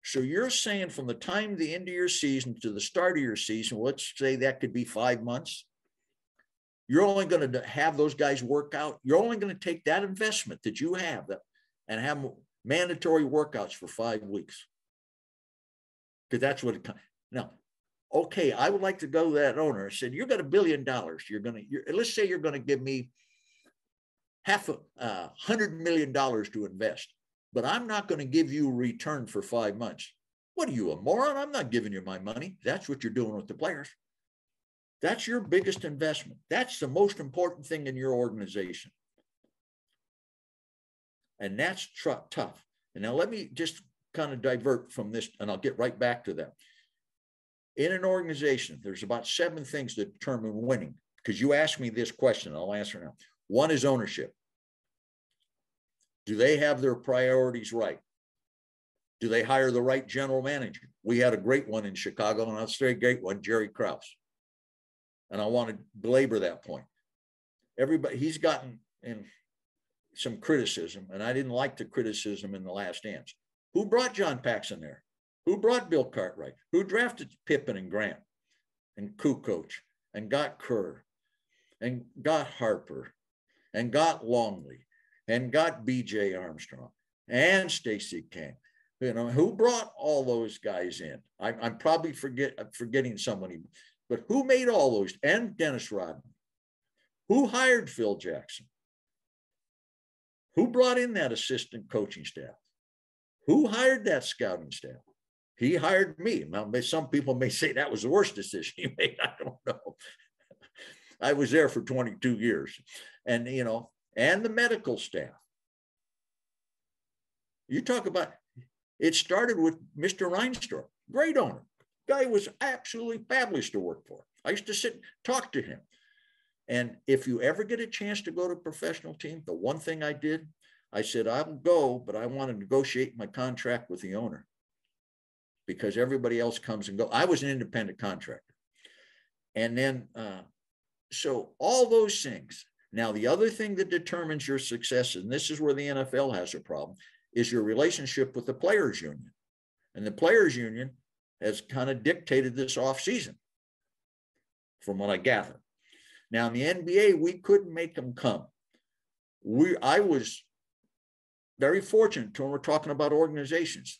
Speaker 2: So you're saying from the time the end of your season to the start of your season, let's say that could be 5 months. You're only going to have those guys work out. You're only going to take that investment that you have and have mandatory workouts for 5 weeks. because that's what it comes. Now, okay, I would like to go to that owner. I said, you got $1 billion. Let's say you're going to give me $100 million to invest, but I'm not going to give you a return for 5 months. What are you, a moron? I'm not giving you my money. That's what you're doing with the players. That's your biggest investment. That's the most important thing in your organization. And that's tough. And now let me just kind of divert from this, and I'll get right back to that. In an organization, there's about 7 things that determine winning. Because you asked me this question, I'll answer now. 1 is ownership. Do they have their priorities right? Do they hire the right general manager? We had a great one in Chicago, and I'll say a great one, Jerry Krause. And I want to belabor that point. He's gotten in some criticism, and I didn't like the criticism in The Last Dance. Who brought John Paxson there? Who brought Bill Cartwright? Who drafted Pippen and Grant and Kukoc and got Kerr and got Harper and got Longley and got B.J. Armstrong and Stacey King? You know, who brought all those guys in? I'm probably forgetting somebody, but who made all those? And Dennis Rodman. Who hired Phil Jackson? Who brought in that assistant coaching staff? Who hired that scouting staff? He hired me. Now, some people may say that was the worst decision he made. I don't know. I was there for 22 years. And, you know, and the medical staff. You talk about, it started with Mr. Reinsdorf, great owner. Guy was absolutely fabulous to work for. I used to sit and talk to him. And if you ever get a chance to go to a professional team, the one thing I did, I said, I'll go, but I want to negotiate my contract with the owner because everybody else comes and goes. I was an independent contractor. And then, so all those things. Now, the other thing that determines your success, and this is where the NFL has a problem, is your relationship with the players union. And the players union has kind of dictated this offseason, from what I gather. Now, in the NBA, we couldn't make them come. I was very fortunate when we're talking about organizations.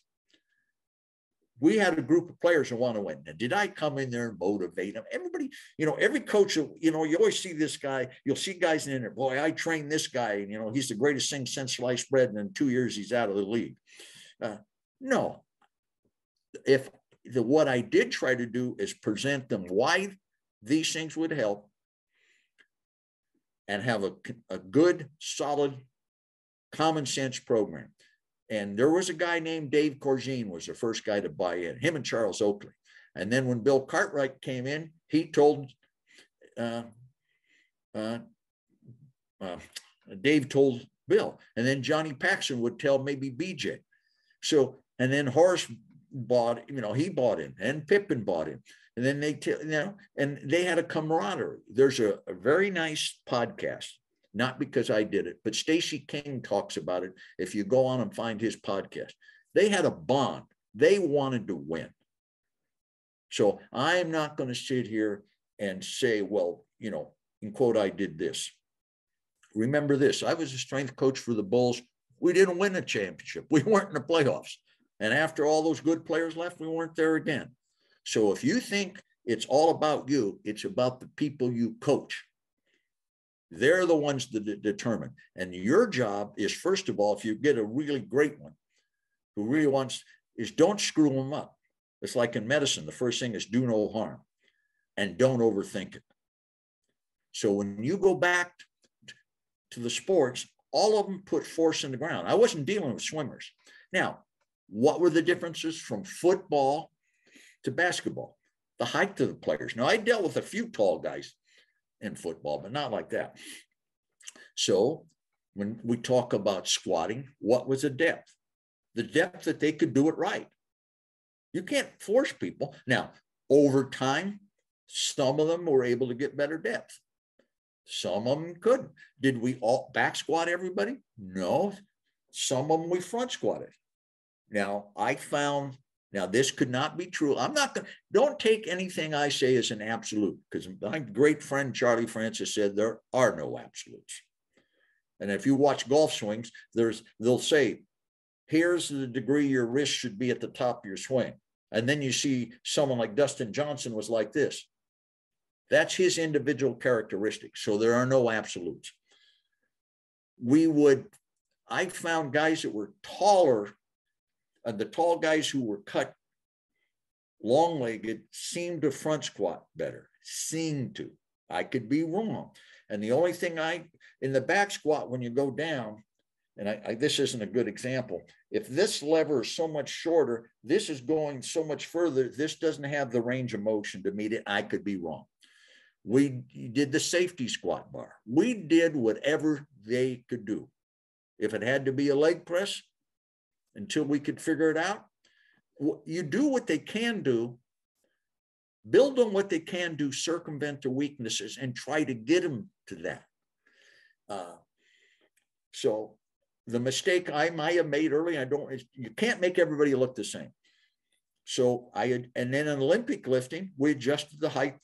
Speaker 2: We had a group of players who want to win. Now, did I come in there and motivate them? Everybody, you know, every coach, you know, you always see this guy, you'll see guys in there, boy, I trained this guy, and, you know, he's the greatest thing since sliced bread, and in 2 years, he's out of the league. No. What I did try to do is present them why these things would help and have a good, solid, common sense program. And there was a guy named Dave Corzine was the first guy to buy in, him and Charles Oakley. And then when Bill Cartwright came in, he told, Dave told Bill, and then Johnny Paxson would tell maybe BJ. So, and then Horace bought, you know, he bought in, and Pippen bought in. And then you know, and they had a camaraderie. There's a very nice podcast, not because I did it, but Stacey King talks about it. If you go on and find his podcast, they had a bond. They wanted to win. So I'm not going to sit here and say, well, you know, in quote, I did this. Remember this, I was a strength coach for the Bulls. We didn't win a championship. We weren't in the playoffs. And after all those good players left, we weren't there again. So if you think it's all about you, it's about the people you coach. They're the ones that determine. And your job is, first of all, if you get a really great one who really wants, is don't screw them up. It's like in medicine. The first thing is do no harm and don't overthink it. So when you go back to the sports, all of them put force in the ground. I wasn't dealing with swimmers. Now, what were the differences from football to basketball? The height of the players. Now, I dealt with a few tall guys in football, but not like that. So when we talk about squatting, what was the depth? The depth that they could do it right. You can't force people. Now, over time, some of them were able to get better depth. Some of them couldn't. Did we all back squat everybody? No. Some of them we front squatted. Now, I found, now this could not be true. I'm not going to, don't take anything I say as an absolute, because my great friend Charlie Francis said there are no absolutes. And if you watch golf swings, they'll say, here's the degree your wrist should be at the top of your swing. And then you see someone like Dustin Johnson was like this. That's his individual characteristics. So there are no absolutes. I found guys that were taller, the tall guys who were cut long-legged seemed to front squat better, seemed to. I could be wrong. And the only thing in the back squat, when you go down, and this isn't a good example, if this lever is so much shorter, this is going so much further, this doesn't have the range of motion to meet it, I could be wrong. We did the safety squat bar. We did whatever they could do. If it had to be a leg press until we could figure it out, you do what they can do, build on what they can do, circumvent their weaknesses, and try to get them to that. So the mistake I might have made early, you can't make everybody look the same. So and then in Olympic lifting, we adjusted the height,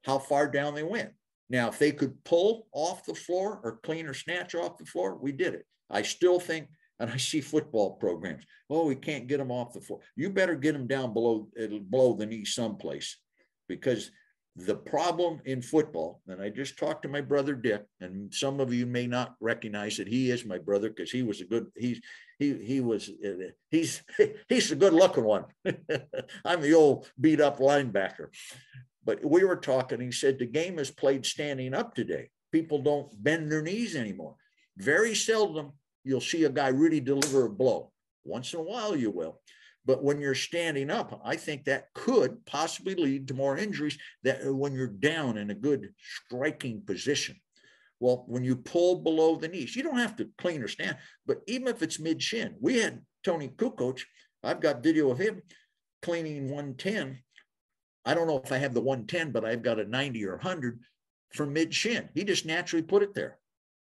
Speaker 2: how far down they went. Now, if they could pull off the floor or clean or snatch off the floor, we did it. I still think, and I see football programs, oh, we can't get them off the floor. You better get them down below the knee someplace, because the problem in football, and I just talked to my brother Dick, and some of you may not recognize that he is my brother because he was he's the good looking one. I'm the old beat up linebacker. But we were talking, he said, the game is played standing up today. People don't bend their knees anymore. Very seldom you'll see a guy really deliver a blow. Once in a while you will. But when you're standing up, I think that could possibly lead to more injuries than when you're down in a good striking position. Well, when you pull below the knees, you don't have to clean or stand, but even if it's mid-shin, we had Tony Kukoc, I've got video of him cleaning 110. I don't know if I have the 110, but I've got a 90 or 100 for mid-shin. He just naturally put it there.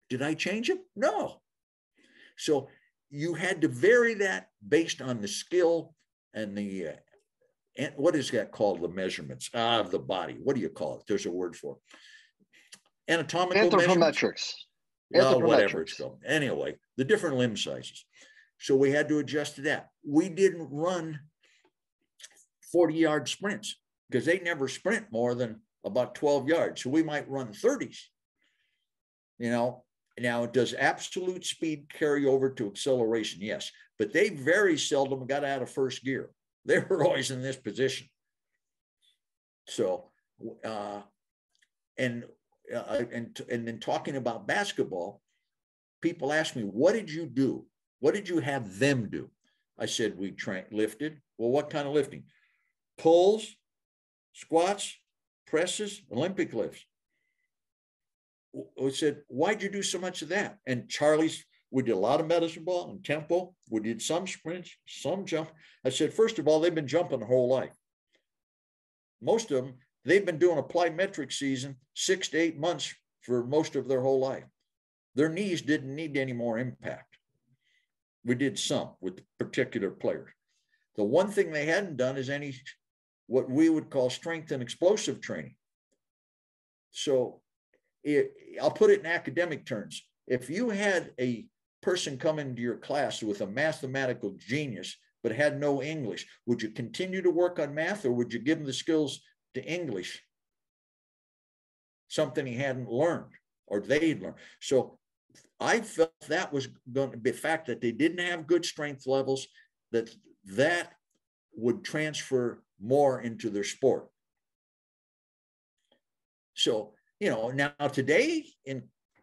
Speaker 2: Did I change him? No. So you had to vary that based on the skill and the, what is that called? The measurements of the body. What do you call it? There's a word for it. Anatomical
Speaker 1: anthropometrics.
Speaker 2: Whatever it's called. Anyway, the different limb sizes. So we had to adjust to that. We didn't run 40-yard sprints because they never sprint more than about 12 yards. So we might run 30s. You know, now does absolute speed carry over to acceleration? Yes, but they very seldom got out of first gear. They were always in this position. So, and then talking about basketball, people ask me, what did you do? What did you have them do? I said, we lifted. Well, what kind of lifting? Pulls, squats, presses, Olympic lifts. We said, why'd you do so much of that? And we did a lot of medicine ball and tempo. We did some sprints, some jump. I said, first of all, they've been jumping their whole life. Most of them, they've been doing a plyometric season 6 to 8 months for most of their whole life. Their knees didn't need any more impact. We did some with particular players. The one thing they hadn't done is any what we would call strength and explosive training. So I'll put it in academic terms. If you had a person come into your class with a mathematical genius but had no English, would you continue to work on math, or would you give him the skills to English? Something he hadn't learned or they'd learned. So I felt that was going to be the fact that they didn't have good strength levels, that would transfer more into their sport. So, you know, now today,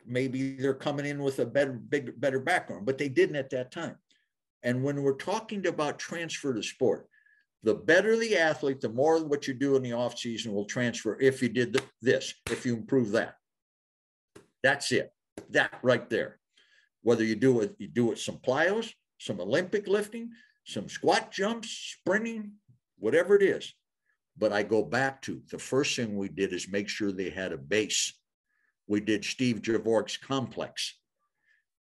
Speaker 2: maybe they're coming in with a better background, but they didn't at that time. And when we're talking about transfer to sport, the better the athlete, the more what you do in the off season will transfer. If you did this, if you improve that, that's it. That right there. Whether you do it some plyos, some Olympic lifting, some squat jumps, sprinting, whatever it is. But I go back to the first thing we did is make sure they had a base. We did Steve Javork's complex,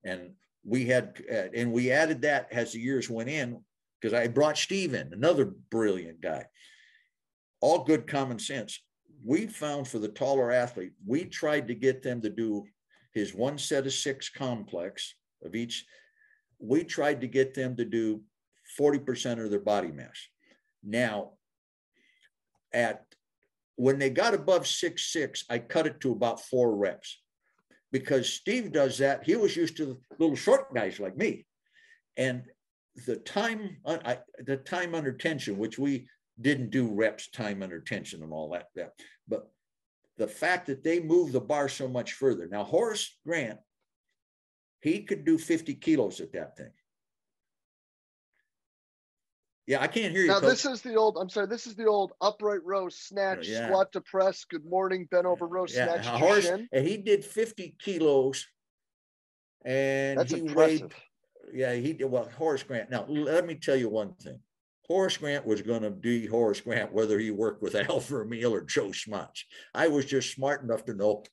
Speaker 2: and we added that as the years went in, because I brought Steve in, another brilliant guy. All good common sense. We found for the taller athlete, we tried to get them to do his 1 set of 6 complex of each. We tried to get them to do 40% of their body mass. Now, when they got above 6'6", I cut it to about 4 reps, because Steve does that. He was used to the little short guys like me. And the time under tension, which we didn't do reps, time under tension and all that, but the fact that they move the bar so much further. Now, Horace Grant, he could do 50 kilos at that thing. Yeah, I can't hear you.
Speaker 1: Now,
Speaker 2: Coach.
Speaker 1: this is the old upright row snatch, squat to press, good morning, bent over row snatch to
Speaker 2: Horace,
Speaker 1: shin.
Speaker 2: and he did 50 kilos, and
Speaker 1: that's
Speaker 2: he
Speaker 1: impressive.
Speaker 2: He did. Well, Horace Grant. Now, let me tell you one thing. Horace Grant was going to be Horace Grant, whether he worked with Al Vermeil or Joe Smuts. I was just smart enough to know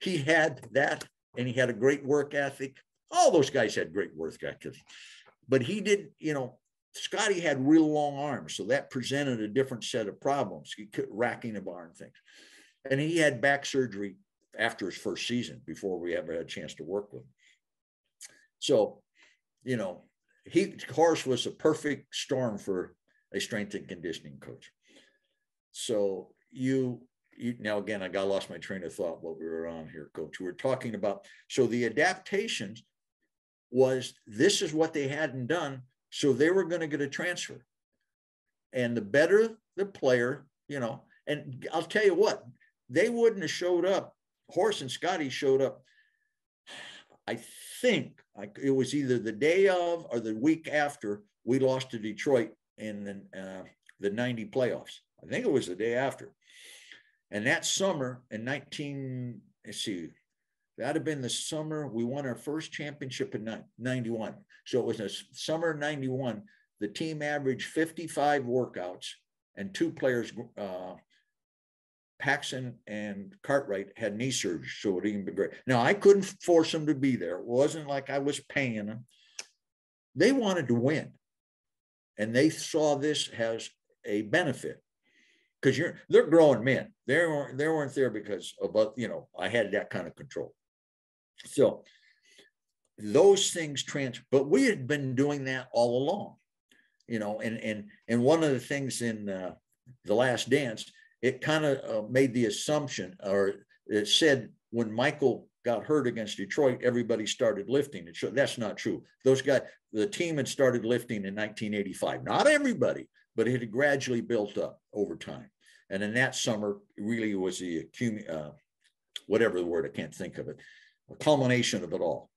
Speaker 2: he had that, and he had a great work ethic. All those guys had great work ethic, but he did, Scotty had real long arms, so that presented a different set of problems. He kept racking the bar and things. And he had back surgery after his first season before we ever had a chance to work with him. So, Horace was a perfect storm for a strength and conditioning coach. So now again, I lost my train of thought what we were on here, Coach. We were talking about, so the adaptations was, this is what they hadn't done. So they were going to get a transfer, and the better the player, and I'll tell you what, they wouldn't have showed up. Horace and Scotty showed up. I think it was either the day of or the week after we lost to Detroit in the 90 playoffs. I think it was the day after. And that summer in that'd have been the summer we won our first championship in 91. So it was a summer of 91. The team averaged 55 workouts, and 2 players, Paxson and Cartwright, had knee surgery, so it would even be great. Now, I couldn't force them to be there. It wasn't like I was paying them. They wanted to win, and they saw this as a benefit, because they're growing men. They weren't there because of, I had that kind of control. So those things but we had been doing that all along, and one of the things in The Last Dance, it kind of made the assumption, or it said when Michael got hurt against Detroit, everybody started lifting. That's not true. Those guys, the team had started lifting in 1985. Not everybody, but it had gradually built up over time. And in that summer, really was the whatever the word, I can't think of it, a culmination of it all,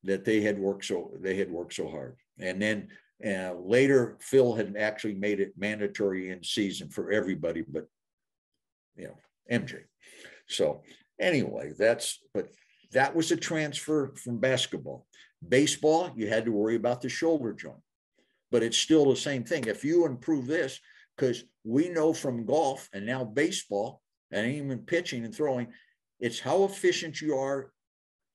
Speaker 2: that they had worked so hard. And then later, Phil had actually made it mandatory in season for everybody, but MJ. So anyway, that was a transfer from basketball. Baseball, you had to worry about the shoulder joint, but it's still the same thing. If you improve this, because we know from golf and now baseball and even pitching and throwing, it's how efficient you are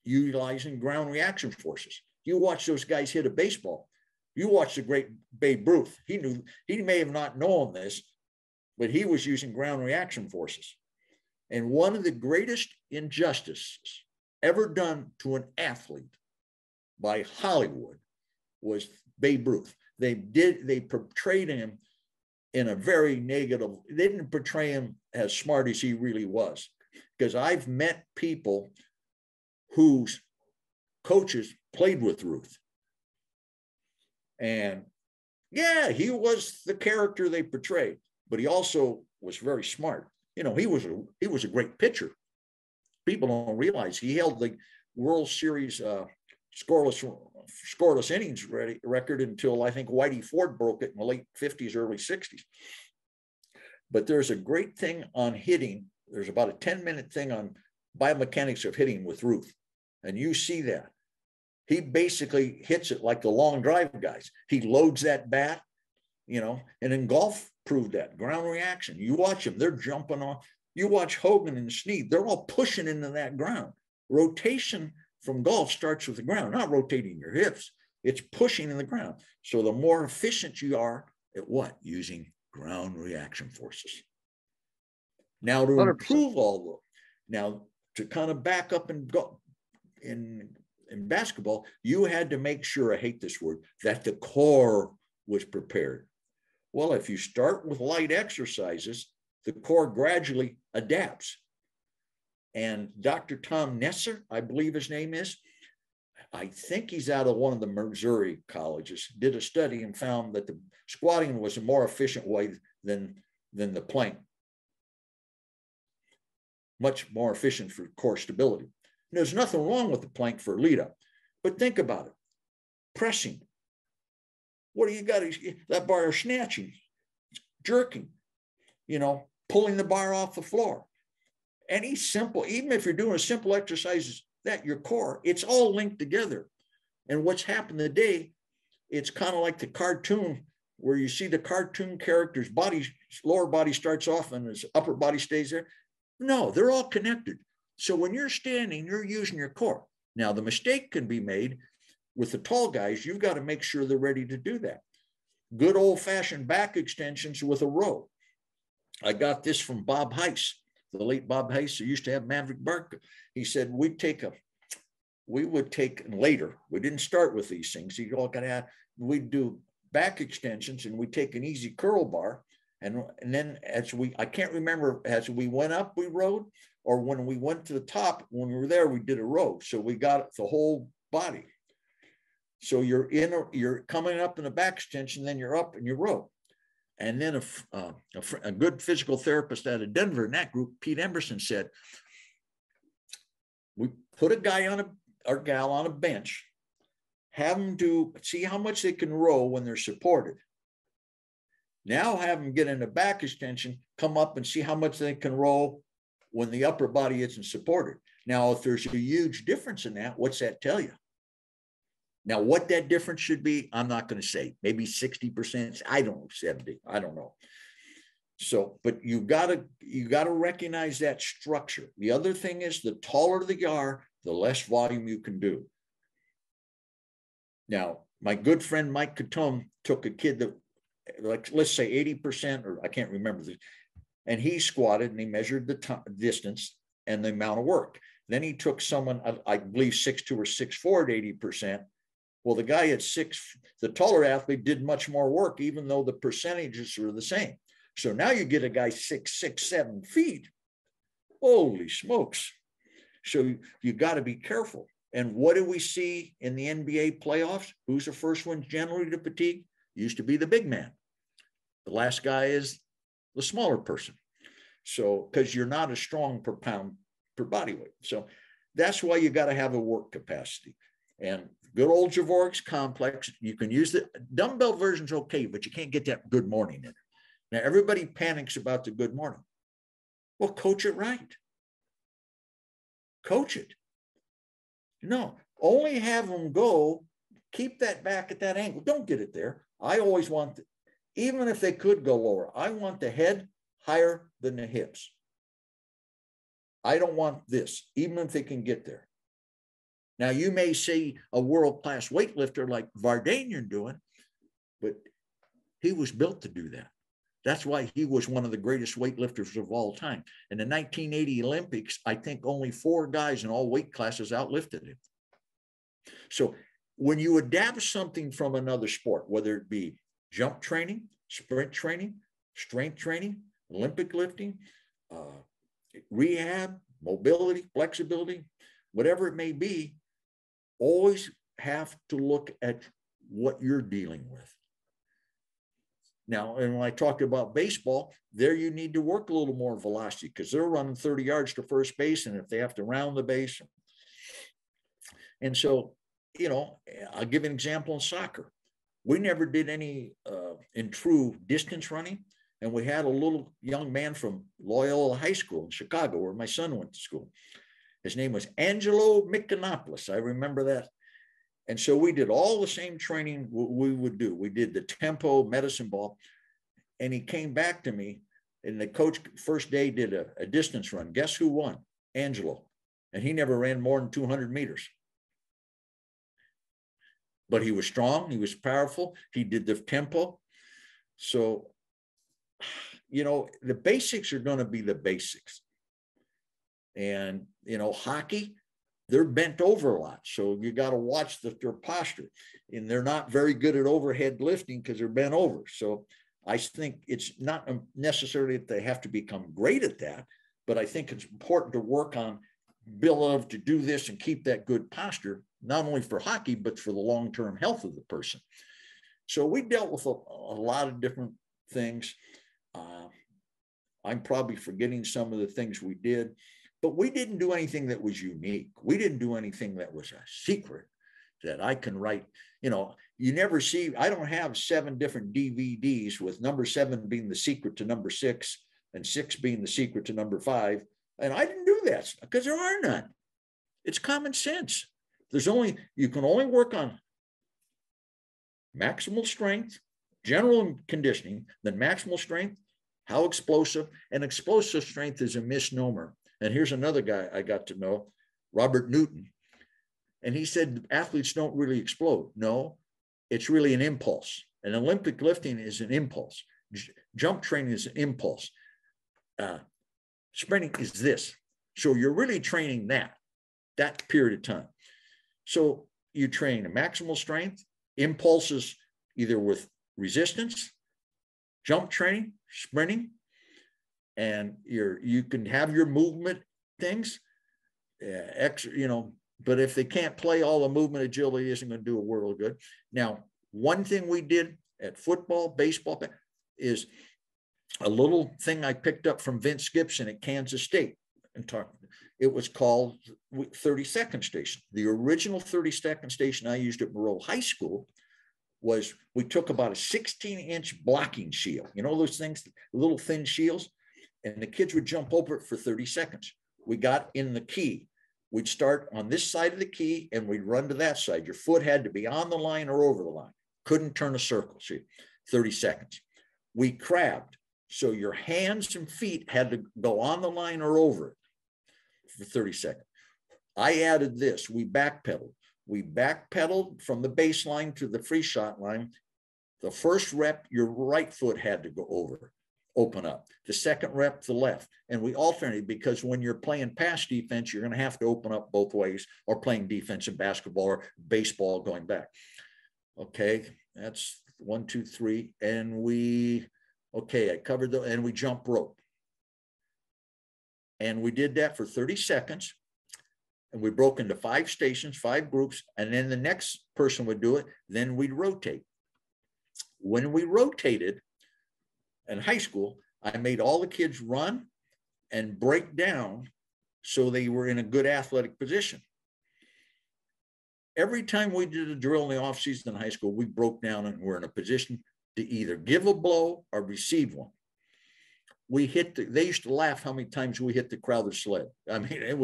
Speaker 2: utilizing ground reaction forces. You watch those guys hit a baseball. You watch the great Babe Ruth. He may have not known this, but he was using ground reaction forces. And one of the greatest injustices ever done to an athlete by Hollywood was Babe Ruth. They portrayed him in a very negative, they didn't portray him as smart as he really was. Because I've met people whose coaches played with Ruth. And yeah, he was the character they portrayed, but he also was very smart. He was a great pitcher. People don't realize he held the World Series scoreless innings record until I think Whitey Ford broke it in the late 50s, early 60s. But there's a great thing on hitting. There's about a 10-minute thing on biomechanics of hitting with Ruth. And you see that. He basically hits it like the long drive guys. He loads that bat, and in golf proved that. Ground reaction. You watch them, they're jumping off. You watch Hogan and Snead, they're all pushing into that ground. Rotation from golf starts with the ground, not rotating your hips. It's pushing in the ground. So the more efficient you are at what? Using ground reaction forces. Now to
Speaker 1: 100%.
Speaker 2: improve all those, now to kind of back up and go in basketball, you had to make sure, I hate this word, that the core was prepared. Well, if you start with light exercises, the core gradually adapts. And Dr. Tom Nesser, I believe his name is, I think he's out of one of the Missouri colleges, did a study and found that the squatting was a more efficient way than the plank. Much more efficient for core stability. And there's nothing wrong with the plank for lead up, but think about it. Pressing. What do you got? That bar is snatching, jerking, pulling the bar off the floor. Any simple, even if you're doing a simple exercise, that your core, it's all linked together. And what's happened today, it's kind of like the cartoon where you see the cartoon character's body, lower body starts off and his upper body stays there. No, they're all connected. So when you're standing, you're using your core. Now, the mistake can be made with the tall guys. You've got to make sure they're ready to do that. Good old-fashioned back extensions with a row. I got this from Bob Heiss, the late Bob Heiss, who used to have Maverick Barker. He said, we would take later, we didn't start with these things. We'd do back extensions and we'd take an easy curl bar. And then I can't remember, as we went up, we rode, or when we went to the top, when we were there, we did a row. So we got the whole body. So you're coming up in a back extension, then you're up and you row. And then a good physical therapist out of Denver in that group, Pete Emerson, said, we put a guy or gal on a bench, have them see how much they can row when they're supported. Now have them get in a back extension, come up and see how much they can row when the upper body isn't supported. Now, if there's a huge difference in that, what's that tell you? Now, what that difference should be, I'm not going to say. Maybe 60%, I don't know, 70, I don't know. So, but you gotta recognize that structure. The other thing is, the taller you are, the less volume you can do. Now, my good friend Mike Catone took a kid that, like, let's say 80%, or I can't remember this, and he squatted and he measured the distance and the amount of work. Then he took someone, I believe 6'2" or 6'4" at 80%. Well, the guy at 6, the taller athlete, did much more work, even though the percentages are the same. So now you get a guy 6'6", 7 feet. Holy smokes. So you got to be careful. And what do we see in the NBA playoffs? Who's the first one generally to fatigue? Used to be the big man. The last guy is the smaller person. So, because you're not as strong per pound per body weight. So that's why you got to have a work capacity. And good old Javoric's complex, you can use the dumbbell version's okay, but you can't get that good morning in it. Now, everybody panics about the good morning. Well, coach it right. Coach it. No, only have them go, keep that back at that angle. Don't get it there. I always want, even if they could go lower, I want the head higher than the hips. I don't want this, even if they can get there. Now, you may see a world-class weightlifter like Vardanian doing, but he was built to do that. That's why he was one of the greatest weightlifters of all time. In the 1980 Olympics, I think only 4 guys in all weight classes outlifted him. So when you adapt something from another sport, whether it be jump training, sprint training, strength training, Olympic lifting, rehab, mobility, flexibility, whatever it may be, always have to look at what you're dealing with. Now, and when I talked about baseball, there you need to work a little more velocity because they're running 30 yards to first base, and if they have to round the base. And so, I'll give an example in soccer. We never did any in true distance running, and we had a little young man from Loyola High School in Chicago, where my son went to school. His name was Angelo Mikanopoulos. I remember that. And so we did all the same training we would do. We did the tempo, medicine ball. And he came back to me, and the coach first day did a distance run. Guess who won? Angelo. And he never ran more than 200 meters. But he was strong. He was powerful. He did the tempo. So, the basics are going to be the basics. And, hockey, they're bent over a lot. So you got to watch their posture. And they're not very good at overhead lifting because they're bent over. So I think it's not necessarily that they have to become great at that, but I think it's important to work on ability to do this and keep that good posture, not only for hockey, but for the long-term health of the person. So we dealt with a lot of different things. I'm probably forgetting some of the things we did, but we didn't do anything that was unique. We didn't do anything that was a secret that I can write. You know, you never see, I don't have 7 different DVDs with number 7 being the secret to number 6 and 6 being the secret to number 5. And I didn't do that because there are none. It's common sense. You can only work on maximal strength, general conditioning, then maximal strength, how explosive, and explosive strength is a misnomer. And here's another guy I got to know, Robert Newton. And he said athletes don't really explode. No, it's really an impulse. And Olympic lifting is an impulse. Jump training is an impulse. Sprinting is this. So you're really training that period of time. So you train a maximal strength, impulses either with resistance, jump training, sprinting, and you can have your movement things, but if they can't play, all the movement agility isn't going to do a world of good. Now, one thing we did at football, baseball, is a little thing I picked up from Vince Gibson at Kansas State. It was called 30-second station. The original 30-second station I used at Monroe High School was we took about a 16-inch blocking shield. You know those things, little thin shields? And the kids would jump over it for 30 seconds. We got in the key. We'd start on this side of the key and we'd run to that side. Your foot had to be on the line or over the line. Couldn't turn a circle, see, 30 seconds. We crabbed. So your hands and feet had to go on the line or over it for 30 seconds. I added this, we backpedaled. We backpedaled from the baseline to the free shot line. The first rep, your right foot had to go over, open up. The second rep, the left. And we alternated because when you're playing pass defense, you're going to have to open up both ways, or playing defense in basketball or baseball going back. Okay, that's 1, 2, 3. And I covered and we jump rope. And we did that for 30 seconds. And we broke into 5 stations, 5 groups, and then the next person would do it. Then we'd rotate. When we rotated in high school, I made all the kids run and break down so they were in a good athletic position. Every time we did a drill in the offseason in high school, we broke down and were in a position to either give a blow or receive one. They used to laugh how many times we hit the Crowther sled. I mean,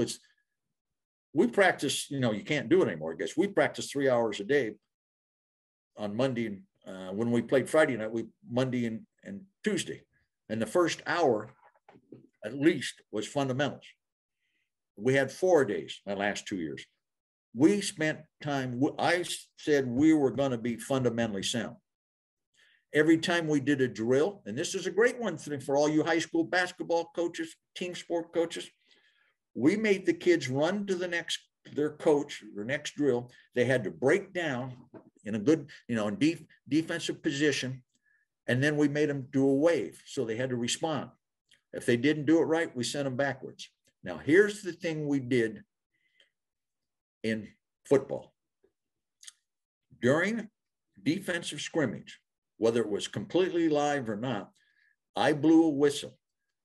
Speaker 2: we practice, you can't do it anymore, I guess. We practice 3 hours a day on Monday. When we played Friday night, Monday and Tuesday. And the first hour, at least, was fundamentals. We had 4 days my last 2 years. We spent time, I said we were going to be fundamentally sound. Every time we did a drill, and this is a great one for all you high school basketball coaches, team sport coaches, we made the kids run to their coach, their next drill. They had to break down in a good, in defensive position. And then we made them do a wave. So they had to respond. If they didn't do it right, we sent them backwards. Now, here's the thing we did in football. During defensive scrimmage, whether it was completely live or not, I blew a whistle.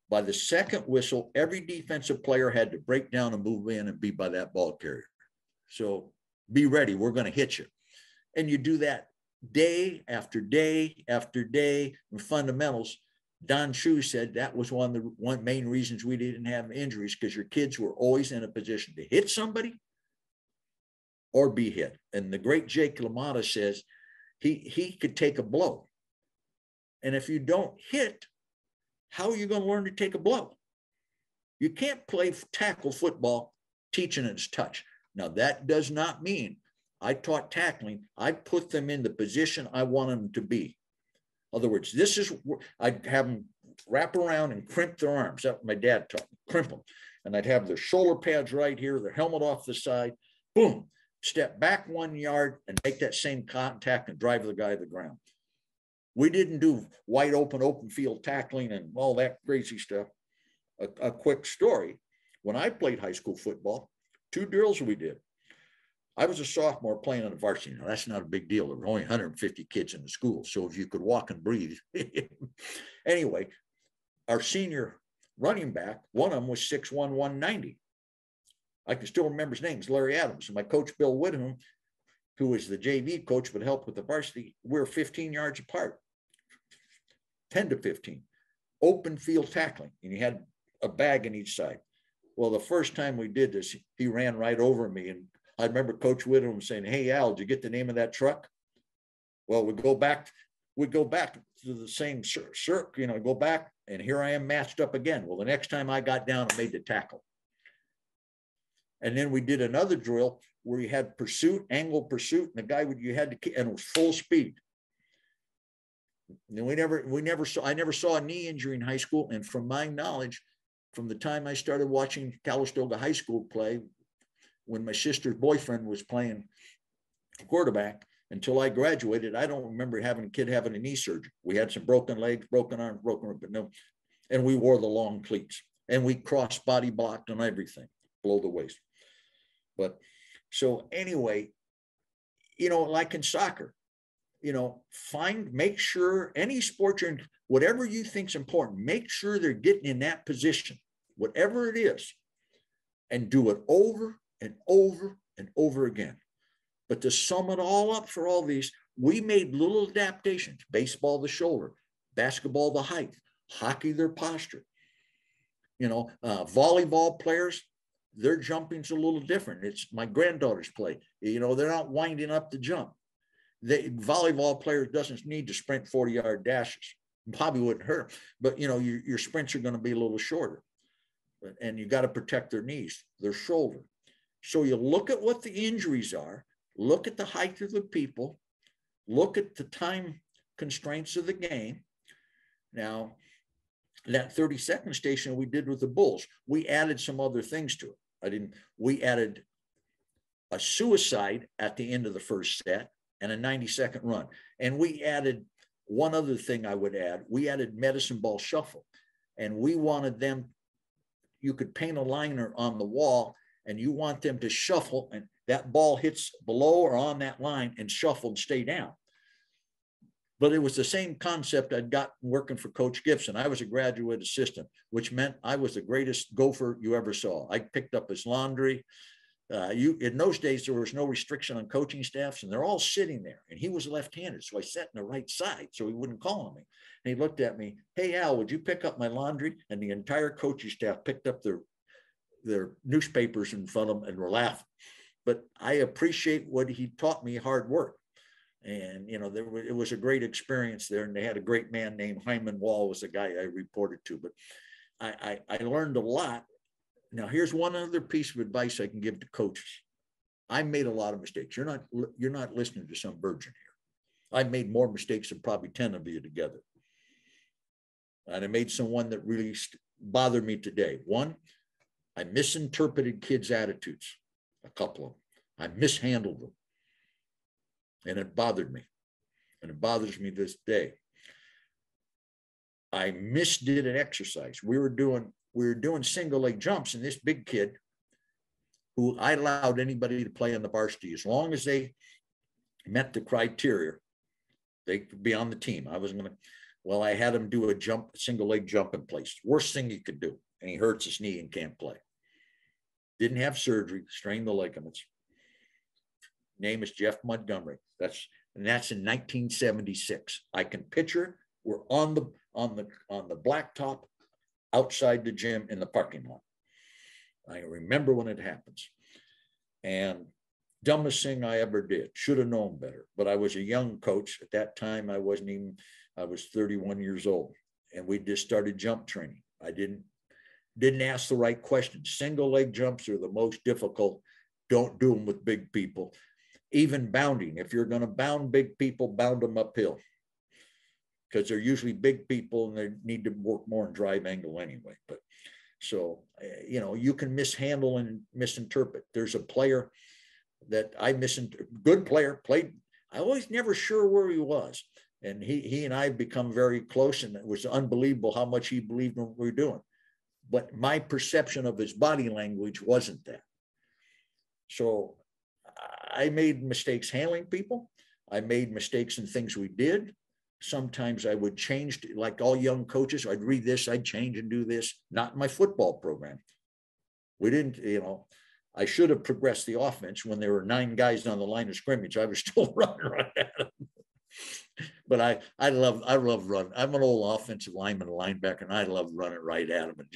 Speaker 2: By the second whistle, every defensive player had to break down and move in and be by that ball carrier. So be ready, we're going to hit you. And you do that day after day after day in fundamentals. Don Shue said that was one of the main reasons we didn't have injuries, because your kids were always in a position to hit somebody or be hit. And the great Jake LaMotta says he could take a blow. And if you don't hit, how are you going to learn to take a blow? You can't play tackle football teaching its touch. Now, that does not mean I taught tackling. I put them in the position I want them to be. In other words, I'd have them wrap around and crimp their arms. That's what my dad taught me, crimp them. and I'd have their shoulder pads right here, their helmet off the side, boom, step back 1 yard and make that same contact and drive the guy to the ground. We didn't do wide open field tackling and all that crazy stuff. A quick story. When I played high school football, 2 drills we did. I was a sophomore playing on the varsity. Now, that's not a big deal. There were only 150 kids in the school. So if you could walk and breathe. Anyway, our senior running back, one of them was 6'1", 190. I can still remember his name. It's Larry Adams. And my coach, Bill Whittam, who was the JV coach but helped with the varsity, we were 15 yards apart, 10 to 15. Open field tackling. And he had a bag on each side. Well, the first time we did this, he ran right over me. And I remember Coach Whittam saying, "Hey, Al, did you get the name of that truck?" Well, we go back to the same circle, go back, and here I am matched up again. Well, the next time I got down and made the tackle. And then we did another drill where you had angle pursuit, and the guy you had to, and it was full speed. And I never saw a knee injury in high school. And from my knowledge, from the time I started watching Calistoga High School play, when my sister's boyfriend was playing quarterback, until I graduated, I don't remember having a kid having a knee surgery. We had some broken legs, broken arms, but no. And we wore the long cleats, and we cross body blocked and everything below the waist. But so anyway, like in soccer, make sure any sport you're in, whatever you think's important, make sure they're getting in that position, whatever it is, and do it over and over and over again. But to sum it all up for all these, we made little adaptations: baseball, the shoulder; basketball, the height; hockey, their posture. Volleyball players, their jumping's a little different. It's my granddaughters play. They're not winding up the jump. Volleyball players doesn't need to sprint 40-yard dashes. Probably wouldn't hurt, but your sprints are going to be a little shorter. And you got to protect their knees, their shoulder. So you look at what the injuries are, look at the height of the people, look at the time constraints of the game. Now, that 30-second station we did with the Bulls, we added some other things to it. We added a suicide at the end of the first set and a 90-second run. And we added one other thing I would add. We added medicine ball shuffle. And we wanted them, you could paint a liner on the wall and you want them to shuffle, and that ball hits below or on that line and shuffle and stay down. But it was the same concept I'd got working for Coach Gibson. I was a graduate assistant, which meant I was the greatest gopher you ever saw. I picked up his laundry. In those days, there was no restriction on coaching staffs, and they're all sitting there. And he was left-handed, so I sat on the right side so he wouldn't call on me. And he looked at me, "Hey, Al, would you pick up my laundry?" And the entire coaching staff picked up their newspapers in front of them and were laughing. But I appreciate what he taught me: hard work. And, it was a great experience there. And they had a great man named Hyman Wall, was the guy I reported to. But I learned a lot. Now, here's one other piece of advice I can give to coaches. I made a lot of mistakes. You're not listening to some virgin here. I made more mistakes than probably 10 of you together. And I made one that really bothered me today. One, I misinterpreted kids' attitudes, a couple of them. I mishandled them. And it bothered me. And it bothers me this day. I misdid an exercise. We were doing single leg jumps, and this big kid, who I allowed anybody to play on the varsity as long as they met the criteria, they could be on the team. I had him do a single leg jump in place. Worst thing he could do. And he hurts his knee and can't play. Didn't have surgery, strained the ligaments. Name is Jeff Montgomery. That's in 1976. I can picture we're on the blacktop outside the gym in the parking lot. I remember when it happens. And dumbest thing I ever did. Should have known better. But I was a young coach at that time. I was 31 years old, and we just started jump training. I didn't ask the right questions. Single leg jumps are the most difficult. Don't do them with big people. Even bounding. If you're going to bound big people, bound them uphill, because they're usually big people and they need to work more in drive angle anyway. But So, you can mishandle and misinterpret. There's a player that I good player, played. I always never sure where he was. And he and I become very close, and it was unbelievable how much he believed in what we were doing. But my perception of his body language wasn't that. So I made mistakes handling people. I made mistakes in things we did. Sometimes I would change, like all young coaches, I'd read this, I'd change and do this. Not in my football program. We didn't, I should have progressed the offense when there were 9 guys on the line of scrimmage. I was still running right at them. But I love running. I'm an old offensive lineman, linebacker, and I love running right at them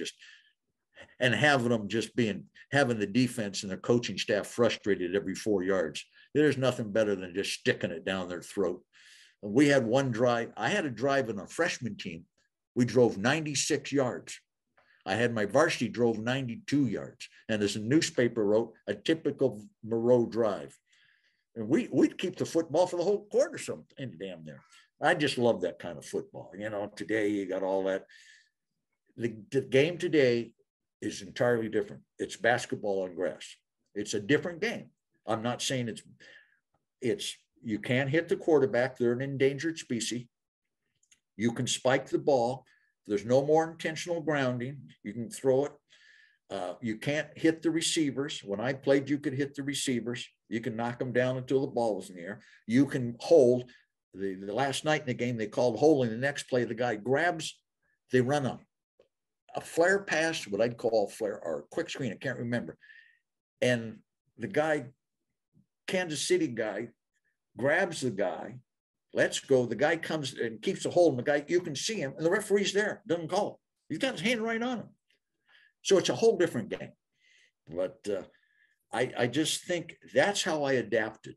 Speaker 2: and having them having the defense and the coaching staff frustrated every 4 yards. There's nothing better than just sticking it down their throat. And we had one drive. I had a drive in a freshman team. We drove 96 yards. I had my varsity drove 92 yards. And as a newspaper wrote, a typical Moreau drive. And we'd keep the football for the whole quarter, something damn there. I just love that kind of football. Today you got all that. The game today is entirely different. It's basketball on grass. It's a different game. I'm not saying you can't hit the quarterback. They're an endangered species. You can spike the ball. There's no more intentional grounding. You can throw it. You can't hit the receivers. When I played, you could hit the receivers. You can knock them down until the ball was in the air. You can hold. The last night in the game, they called holding. The next play, the guy grabs, they run a flare pass, what I'd call a flare or a quick screen. I can't remember. And the guy, Kansas City guy, grabs the guy, lets go. The guy comes and keeps the hold. And the guy, you can see him, and the referee's there, doesn't call it. He's got his hand right on him. So it's a whole different game. But I just think that's how I adapted.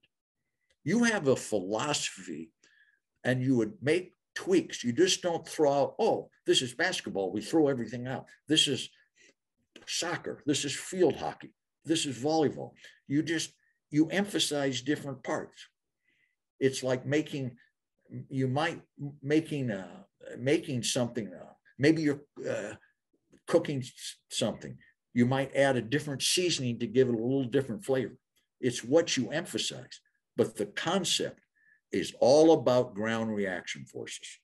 Speaker 2: You have a philosophy, and you would make tweaks. You just don't throw out, oh, this is basketball. We throw everything out. This is soccer. This is field hockey. This is volleyball. You emphasize different parts. It's like making something. Maybe you're cooking something. You might add a different seasoning to give it a little different flavor. It's what you emphasize. But the concept is all about ground reaction forces.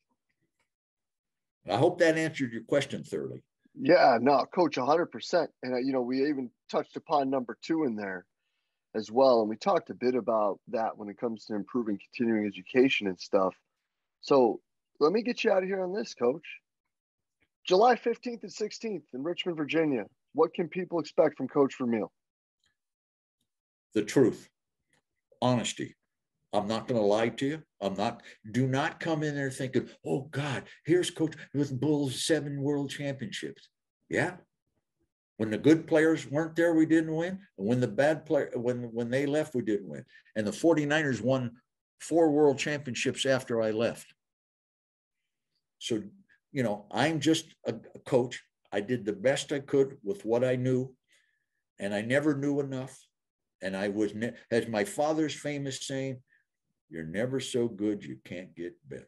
Speaker 2: I hope that answered your question thoroughly.
Speaker 1: Yeah, no, Coach, 100%. And, we even touched upon number 2 in there as well. And we talked a bit about that when it comes to improving continuing education and stuff. So let me get you out of here on this, Coach. July 15th and 16th in Richmond, Virginia. What can people expect from Coach Vermeil?
Speaker 2: The truth, honesty. I'm not going to lie to you. Do not come in there thinking, oh God, here's Coach with Bulls 7 world championships. Yeah. When the good players weren't there, we didn't win. And when the bad player, when they left, we didn't win. And the 49ers won 4 world championships after I left. So, I'm just a coach. I did the best I could with what I knew, and I never knew enough. And I was, as my father's famous saying, you're never so good you can't get better.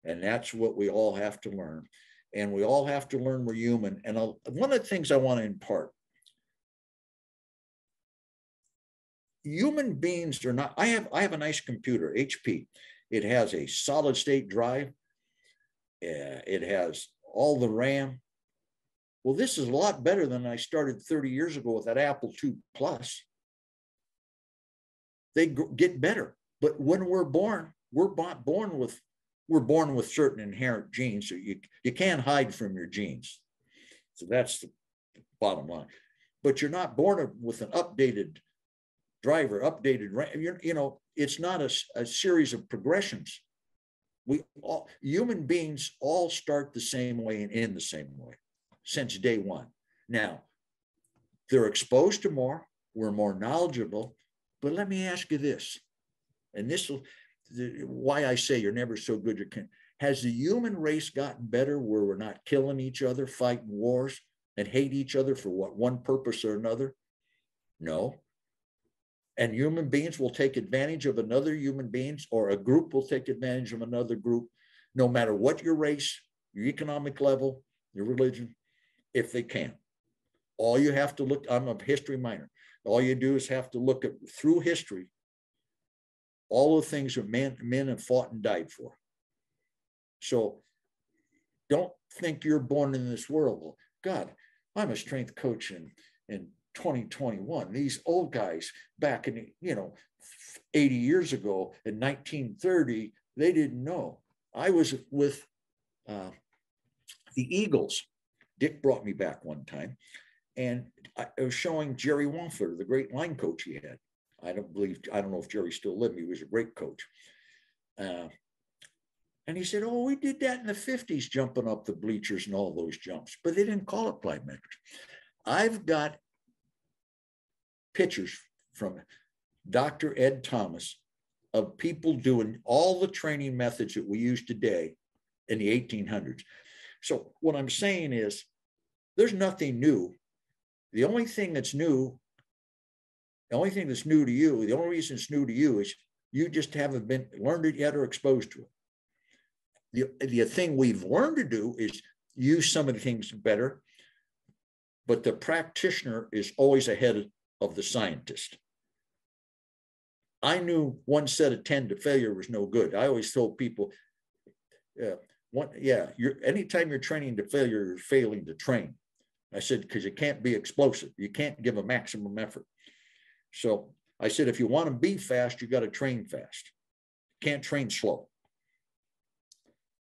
Speaker 2: And that's what we all have to learn. And we all have to learn we're human. And one of the things I want to impart, human beings are not, I have a nice computer, HP. It has a solid state drive. It has all the RAM. Well, this is a lot better than I started 30 years ago with that Apple II Plus. They get better. But when we're born with certain inherent genes. So you can't hide from your genes. So that's the bottom line. But you're not born with an updated driver, updated RAM. It's not a series of progressions. Human beings all start the same way and end the same way since day one. Now, they're exposed to more, we're more knowledgeable, but let me ask you this, and this will, why I say you're never so good you can. Has the human race gotten better where we're not killing each other, fighting wars, and hate each other for one purpose or another? No. And human beings will take advantage of another human beings, or a group will take advantage of another group, no matter what your race, your economic level, your religion, if they can. All you have to look, I'm a history minor. All you do is have to look at through history, all the things that men have fought and died for. So don't think you're born in this world. Well, God, I'm a strength coach in 2021. These old guys back in, 80 years ago in 1930, they didn't know. I was with the Eagles. Dick brought me back one time, and I was showing Jerry Wampler, the great line coach he had. I don't know if Jerry still lived. He was a great coach. And he said, oh, we did that in the 50s, jumping up the bleachers and all those jumps, but they didn't call it plyometrics. I've got pictures from Dr. Ed Thomas of people doing all the training methods that we use today in the 1800s. So what I'm saying is there's nothing new. The only thing that's new to you, the only reason it's new to you is you just haven't been learned it yet or exposed to it. The thing we've learned to do is use some of the things better, but the practitioner is always ahead of the scientist. I knew 1 set of 10 to failure was no good. I always told people, anytime you're training to failure, you're failing to train. I said, because you can't be explosive. You can't give a maximum effort. So I said, if you want to be fast, you got to train fast. You can't train slow.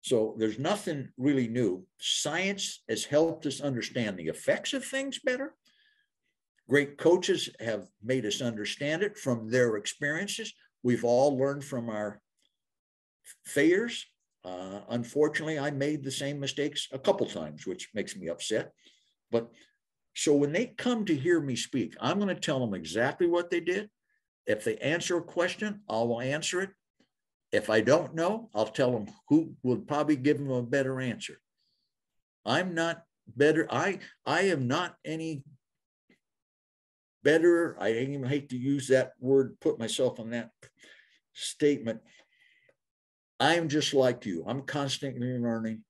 Speaker 2: So there's nothing really new. Science has helped us understand the effects of things better. Great coaches have made us understand it from their experiences. We've all learned from our failures. Unfortunately, I made the same mistakes a couple times, which makes me upset. But so when they come to hear me speak, I'm going to tell them exactly what they did. If they answer a question, I will answer it. If I don't know, I'll tell them who would probably give them a better answer. I'm not better. I am not any better. I even hate to use that word, put myself in that statement. I'm just like you. I'm constantly learning.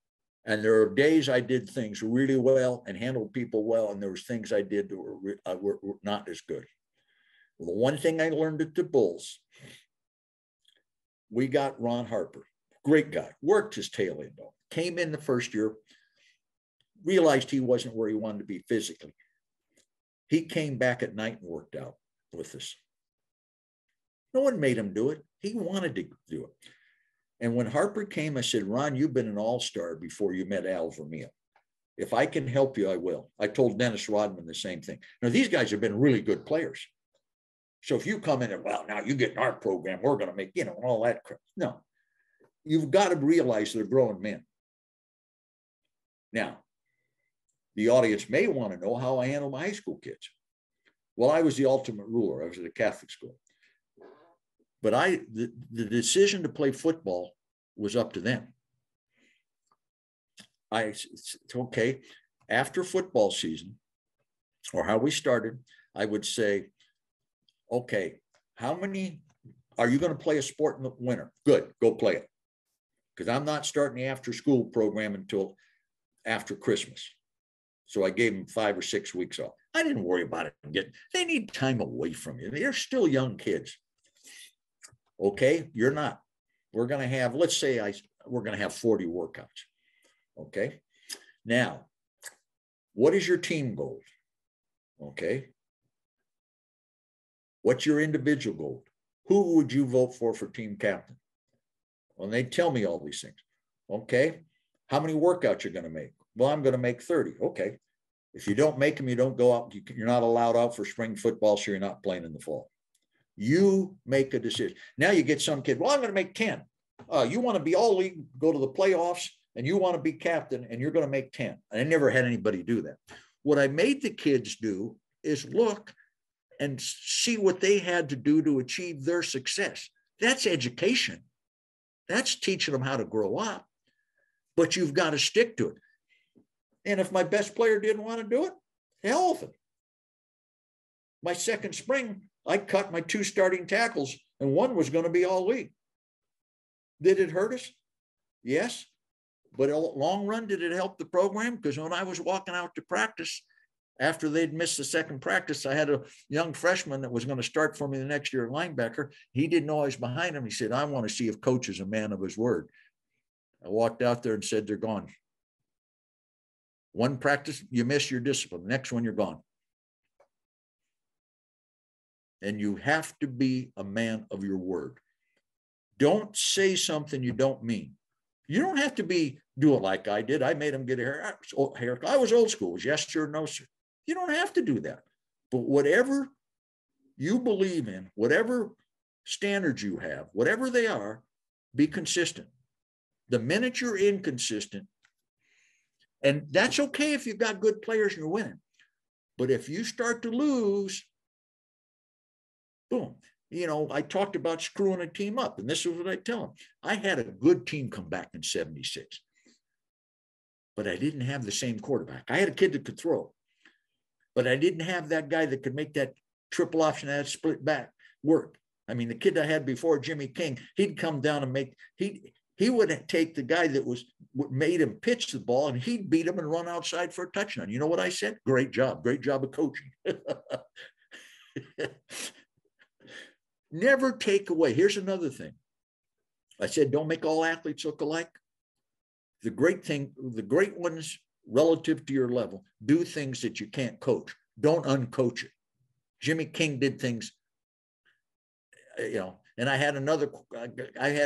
Speaker 2: And there are days I did things really well and handled people well. And there was things I did that were not as good. Well, the one thing I learned at the Bulls, we got Ron Harper, great guy, worked his tail end off, came in the first year, realized he wasn't where he wanted to be physically. He came back at night and worked out with us. No one made him do it. He wanted to do it. And when Harper came, I said, Ron, you've been an all-star before you met Al Vermeil. If I can help you, I will. I told Dennis Rodman the same thing. Now, these guys have been really good players. So if you come in and, well, now you get in our program, we're going to make, all that crap. No, you've got to realize they're grown men. Now, the audience may want to know how I handle my high school kids. Well, I was the ultimate ruler. I was at a Catholic school. But the decision to play football was up to them. Okay, after football season, or how we started, I would say, okay, how many are you going to play a sport in the winter? Good, go play it. Because I'm not starting the after school program until after Christmas. So I gave them 5 or 6 weeks off. I didn't worry about it. They need time away from you. They're still young kids. Okay, you're not. We're going to have, let's say we're going to have 40 workouts. Okay. Now, what is your team goal? Okay. What's your individual goal? Who would you vote for team captain? Well, they tell me all these things. Okay. How many workouts you're going to make? Well, I'm going to make 30. Okay. If you don't make them, you don't go out. You're not allowed out for spring football, so you're not playing in the fall. You make a decision. Now you get some kid, well, I'm going to make 10. You want to be all league, go to the playoffs, and you want to be captain, and you're going to make 10. I never had anybody do that. What I made the kids do is look and see what they had to do to achieve their success. That's education. That's teaching them how to grow up. But you've got to stick to it. And if my best player didn't want to do it, hell with it. My second spring, I cut my 2 starting tackles, and one was going to be all league. Did it hurt us? Yes. But long run, did it help the program? Because when I was walking out to practice, after they'd missed the second practice, I had a young freshman that was going to start for me the next year at linebacker. He didn't know I was behind him. He said, I want to see if coach is a man of his word. I walked out there and said, they're gone. One practice, you miss your discipline. Next one, you're gone. And you have to be a man of your word. Don't say something you don't mean. You don't have to do it like I did. I made him get a haircut. I was old school. It was yes, sir, no, sir. You don't have to do that. But whatever you believe in, whatever standards you have, whatever they are, be consistent. The minute you're inconsistent, and that's okay if you've got good players and you're winning. But if you start to lose, boom. You know, I talked about screwing a team up, and this is what I tell them. I had a good team come back in 76, but I didn't have the same quarterback. I had a kid that could throw, but I didn't have that guy that could make that triple option, that split back work. I mean, the kid I had before, Jimmy King, he'd come down and he would take the guy that made him pitch the ball, and he'd beat him and run outside for a touchdown. You know what I said? Great job of coaching. Never take away. Here's another thing. I said, don't make all athletes look alike. The great ones relative to your level, do things that you can't coach. Don't uncoach it. Jimmy King did things, and I had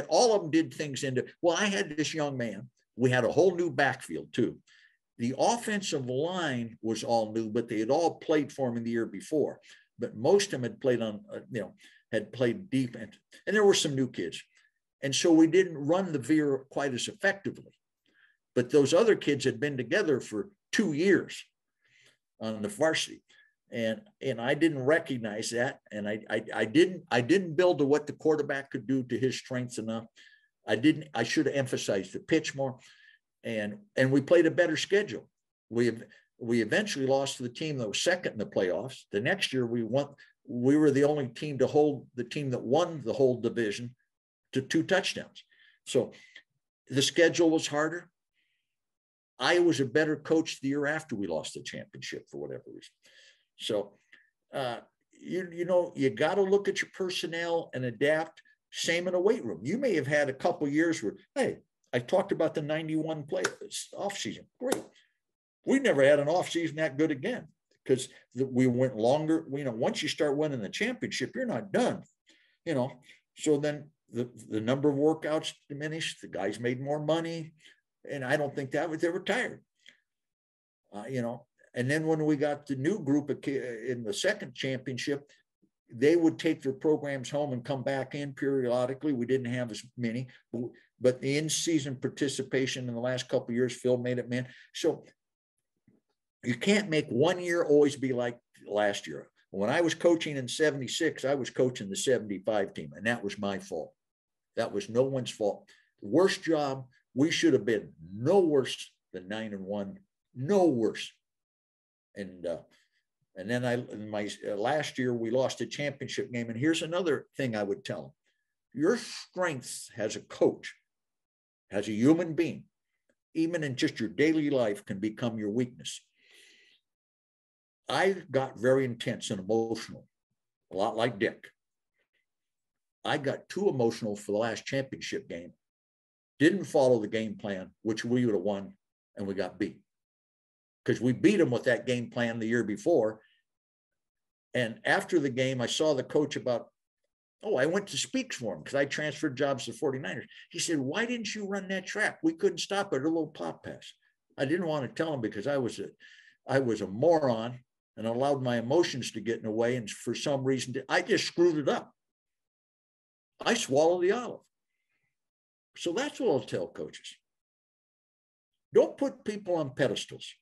Speaker 2: all of them did things I had this young man. We had a whole new backfield too. The offensive line was all new, but they had all played for him in the year before. But most of them had played had played defense, and there were some new kids. And so we didn't run the veer quite as effectively. But those other kids had been together for 2 years on the varsity. And I didn't recognize that. And I didn't build to what the quarterback could do to his strengths enough. I should have emphasized the pitch more. And we played a better schedule. We eventually lost to the team that was second in the playoffs. The next year we were the only team to hold the team that won the whole division to 2 touchdowns. So the schedule was harder. I was a better coach the year after we lost the championship for whatever reason. So, you got to look at your personnel and adapt. Same in a weight room. You may have had a couple of years where, hey, I talked about the 91 play offseason. Great. We never had an offseason that good again. Because we went longer, once you start winning the championship, you're not done, So then the number of workouts diminished. The guys made more money, and I don't think they were tired, And then when we got the new group in the second championship, they would take their programs home and come back in periodically. We didn't have as many, but the in-season participation in the last couple of years, Phil made it, man. So you can't make 1 year always be like last year. When I was coaching in 76, I was coaching the 75 team, and that was my fault. That was no one's fault. The worst job, we should have been no worse than 9-1, no worse. And then my last year, we lost a championship game. And here's another thing I would tell them. Your strengths as a coach, as a human being, even in just your daily life, can become your weakness. I got very intense and emotional, a lot like Dick. I got too emotional for the last championship game, didn't follow the game plan, which we would have won, and we got beat. Because we beat them with that game plan the year before. And after the game, I saw the coach I went to speak for him because I transferred jobs to 49ers. He said, why didn't you run that track? We couldn't stop it, a little pop pass. I didn't want to tell him because I was a moron and allowed my emotions to get in the way. And for some reason, I just screwed it up. I swallowed the olive. So that's what I'll tell coaches. Don't put people on pedestals.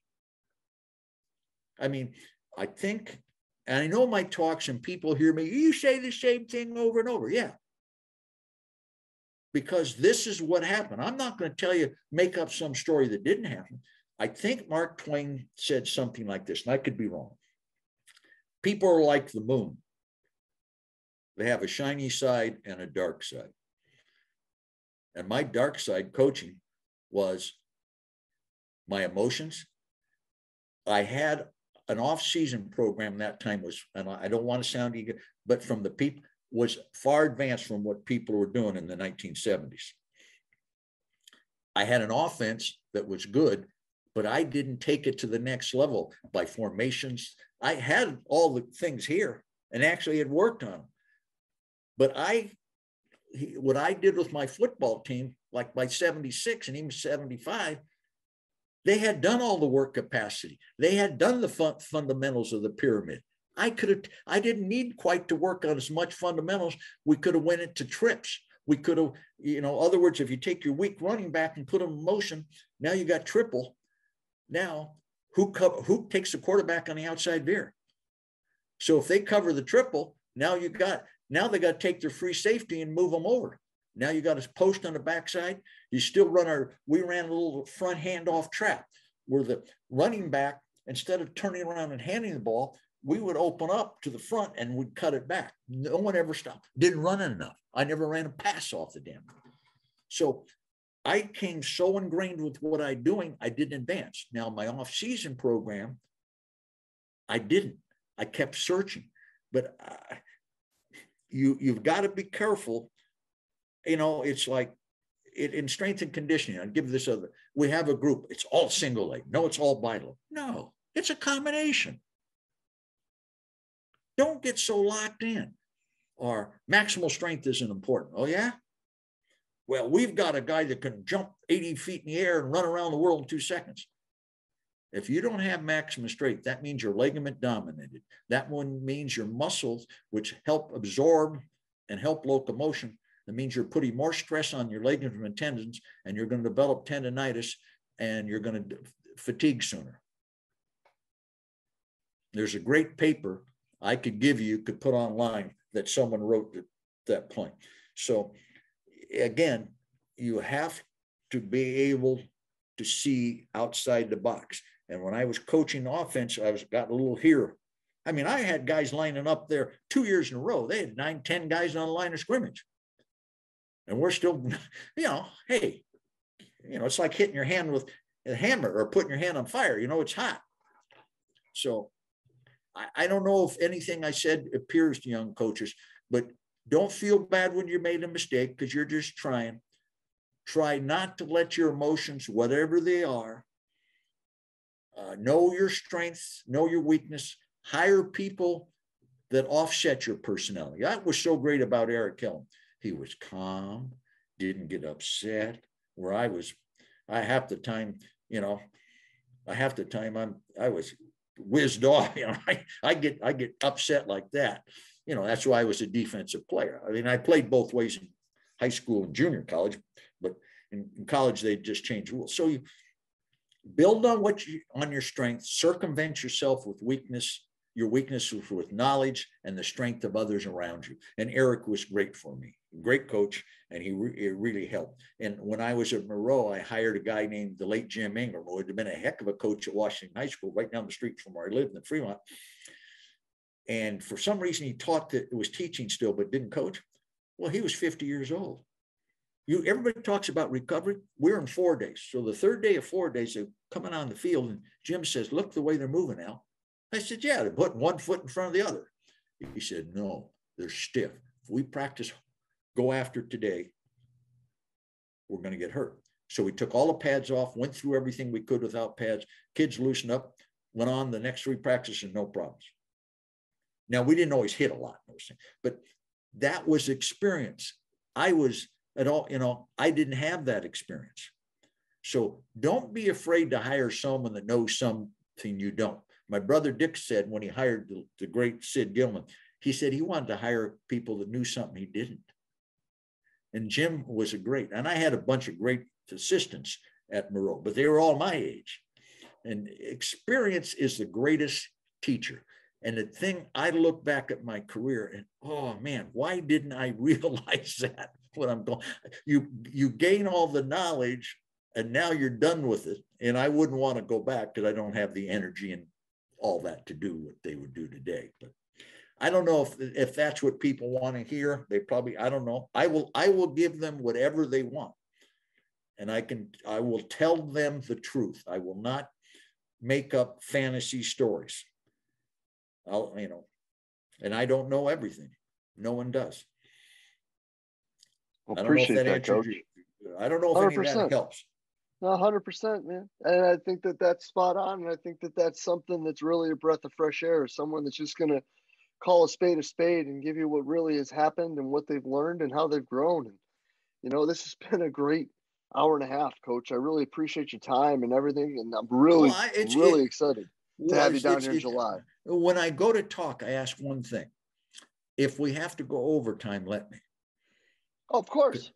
Speaker 2: I mean, I think, and I know my talks and people hear me, you say the same thing over and over. Yeah. Because this is what happened. I'm not going to tell you, make up some story that didn't happen. I think Mark Twain said something like this, and I could be wrong. People are like the moon. They have a shiny side and a dark side. And my dark side coaching was my emotions. I had an off-season program that time was, and I don't want to sound eager, but from the people was far advanced from what people were doing in the 1970s. I had an offense that was good, but I didn't take it to the next level by formations. I had all the things here and actually had worked on them. But what I did with my football team, like by 76 and even 75, they had done all the work capacity. They had done the fundamentals of the pyramid. I didn't need quite to work on as much fundamentals. We could have went into trips. We could have, other words, if you take your weak running back and put them in motion, now you got triple. Now, who takes the quarterback on the outside veer? So if they cover the triple, now they got to take their free safety and move them over. Now you got a post on the backside. You still we ran a little front handoff trap where the running back, instead of turning around and handing the ball, we would open up to the front and we'd cut it back. No one ever stopped. Didn't run enough. I never ran a pass off the damn thing. So I came so ingrained with what I'm doing, I didn't advance. Now my off-season program, I didn't. I kept searching. But you've got to be careful. It's like in strength and conditioning. I'll give this other. We have a group. It's all single leg. No, it's all bilateral. No, it's a combination. Don't get so locked in. Or maximal strength isn't important. Oh, yeah? Well, we've got a guy that can jump 80 feet in the air and run around the world in 2 seconds. If you don't have maximum strength, that means you're ligament dominated. That one means your muscles, which help absorb and help locomotion, that means you're putting more stress on your ligaments and tendons, and you're going to develop tendonitis, and you're going to fatigue sooner. There's a great paper I could give you, could put online, that someone wrote at that point. So again, you have to be able to see outside the box. And when I was coaching offense, got a little here. I mean, I had guys lining up there 2 years in a row. They had 9, 10 guys on the line of scrimmage. And we're still, hey, it's like hitting your hand with a hammer or putting your hand on fire. It's hot. So I don't know if anything I said appears to young coaches, but don't feel bad when you made a mistake, because you're just trying. Try not to let your emotions, whatever they are, know your strengths, know your weakness, hire people that offset your personality. That was so great about Eric Kellum. He was calm, didn't get upset, where I was whizzed off. I get upset like that. That's why I was a defensive player. I mean, I played both ways in high school and junior college, but in college they just changed rules. So you build on your strengths, circumvent yourself with your weakness with knowledge and the strength of others around you. And Eric was great for me, great coach, and it really helped. And when I was at Moreau, I hired a guy named the late Jim Ingram, who had been a heck of a coach at Washington High School, right down the street from where I lived in Fremont. And for some reason, he taught that it was teaching still, but didn't coach. Well, he was 50 years old. Everybody talks about recovery. We're in 4 days. So the third day of 4 days, they're coming on the field, and Jim says, "Look the way they're moving now." I said, "Yeah, they're putting one foot in front of the other." He said, "No, they're stiff. If we practice, go after today, we're going to get hurt." So we took all the pads off, went through everything we could without pads. Kids loosened up, went on the next 3 practices, no problems. Now, we didn't always hit a lot, but that was experience. I didn't have that experience. So don't be afraid to hire someone that knows something you don't. My brother Dick said when he hired the great Sid Gilman, he said he wanted to hire people that knew something he didn't. And Jim was and I had a bunch of great assistants at Moreau, but they were all my age. And experience is the greatest teacher. And the thing, I look back at my career and, oh man, why didn't I realize that when I'm going? You gain all the knowledge and now you're done with it. And I wouldn't want to go back because I don't have the energy and all that to do what they would do today. But I don't know if that's what people want to hear. They probably, I don't know. I will give them whatever they want. And I will tell them the truth. I will not make up fantasy stories. And I don't know everything. No one does.
Speaker 1: Well,
Speaker 2: I don't know if
Speaker 1: appreciate
Speaker 2: that
Speaker 1: that,
Speaker 2: answers
Speaker 1: Coach.
Speaker 2: you. I don't know if any of that
Speaker 1: 100%.
Speaker 2: helps.
Speaker 1: 100%, man. And I think that that's spot on. And I think that that's something that's really a breath of fresh air. Someone that's just going to call a spade and give you what really has happened and what they've learned and how they've grown. And, this has been a great hour and a half, Coach. I really appreciate your time and everything. And I'm really, really excited to have you down here in July.
Speaker 2: When I go to talk, I ask one thing. If we have to go overtime, let me.
Speaker 1: Oh, of course.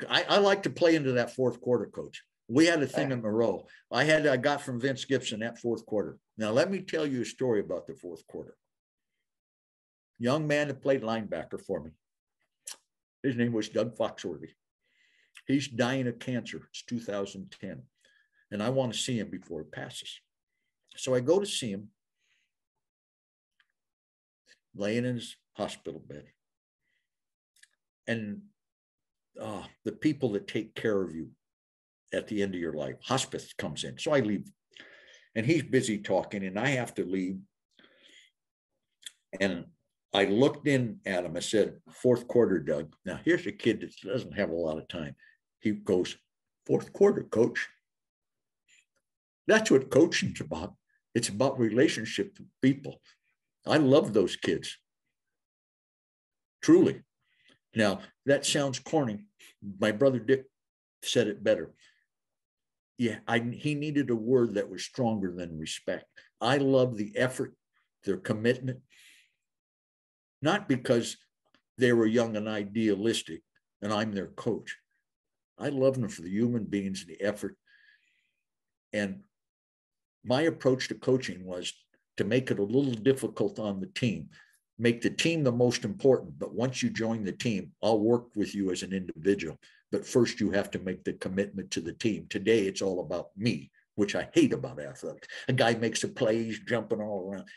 Speaker 2: I like to play into that fourth quarter, Coach. We had a thing in Monroe. I got from Vince Gibson that fourth quarter. Now, let me tell you a story about the fourth quarter. Young man that played linebacker for me. His name was Doug Foxworthy. He's dying of cancer. It's 2010. And I want to see him before it passes. So I go to see him, laying in his hospital bed. And the people that take care of you at the end of your life, hospice comes in. So I leave. And he's busy talking, and I have to leave. And I looked in at him. I said, fourth quarter, Doug. Now, here's a kid that doesn't have a lot of time. He goes, fourth quarter, Coach. That's what coaching's about. It's about relationship with people. I love those kids. Truly. Now, that sounds corny. My brother Dick said it better. Yeah, he needed a word that was stronger than respect. I love the effort, their commitment, not because they were young and idealistic and I'm their coach. I love them for the human beings and the effort. And my approach to coaching was to make it a little difficult on the team, make the team the most important. But once you join the team, I'll work with you as an individual. But first, you have to make the commitment to the team. Today, it's all about me, which I hate about athletics. A guy makes a play, he's jumping all around.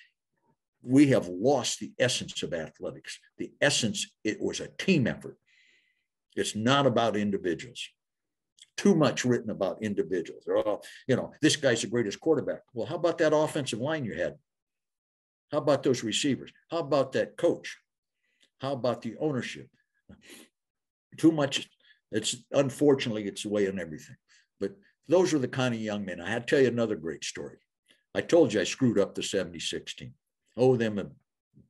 Speaker 2: We have lost the essence of athletics. The essence, it was a team effort. It's not about individuals. Too much written about individuals. This guy's the greatest quarterback. Well, how about that offensive line you had? How about those receivers? How about that coach? How about the ownership? Too much. Unfortunately, it's the way in everything. But those are the kind of young men. I had to tell you another great story. I told you I screwed up the 76 team. Owe them an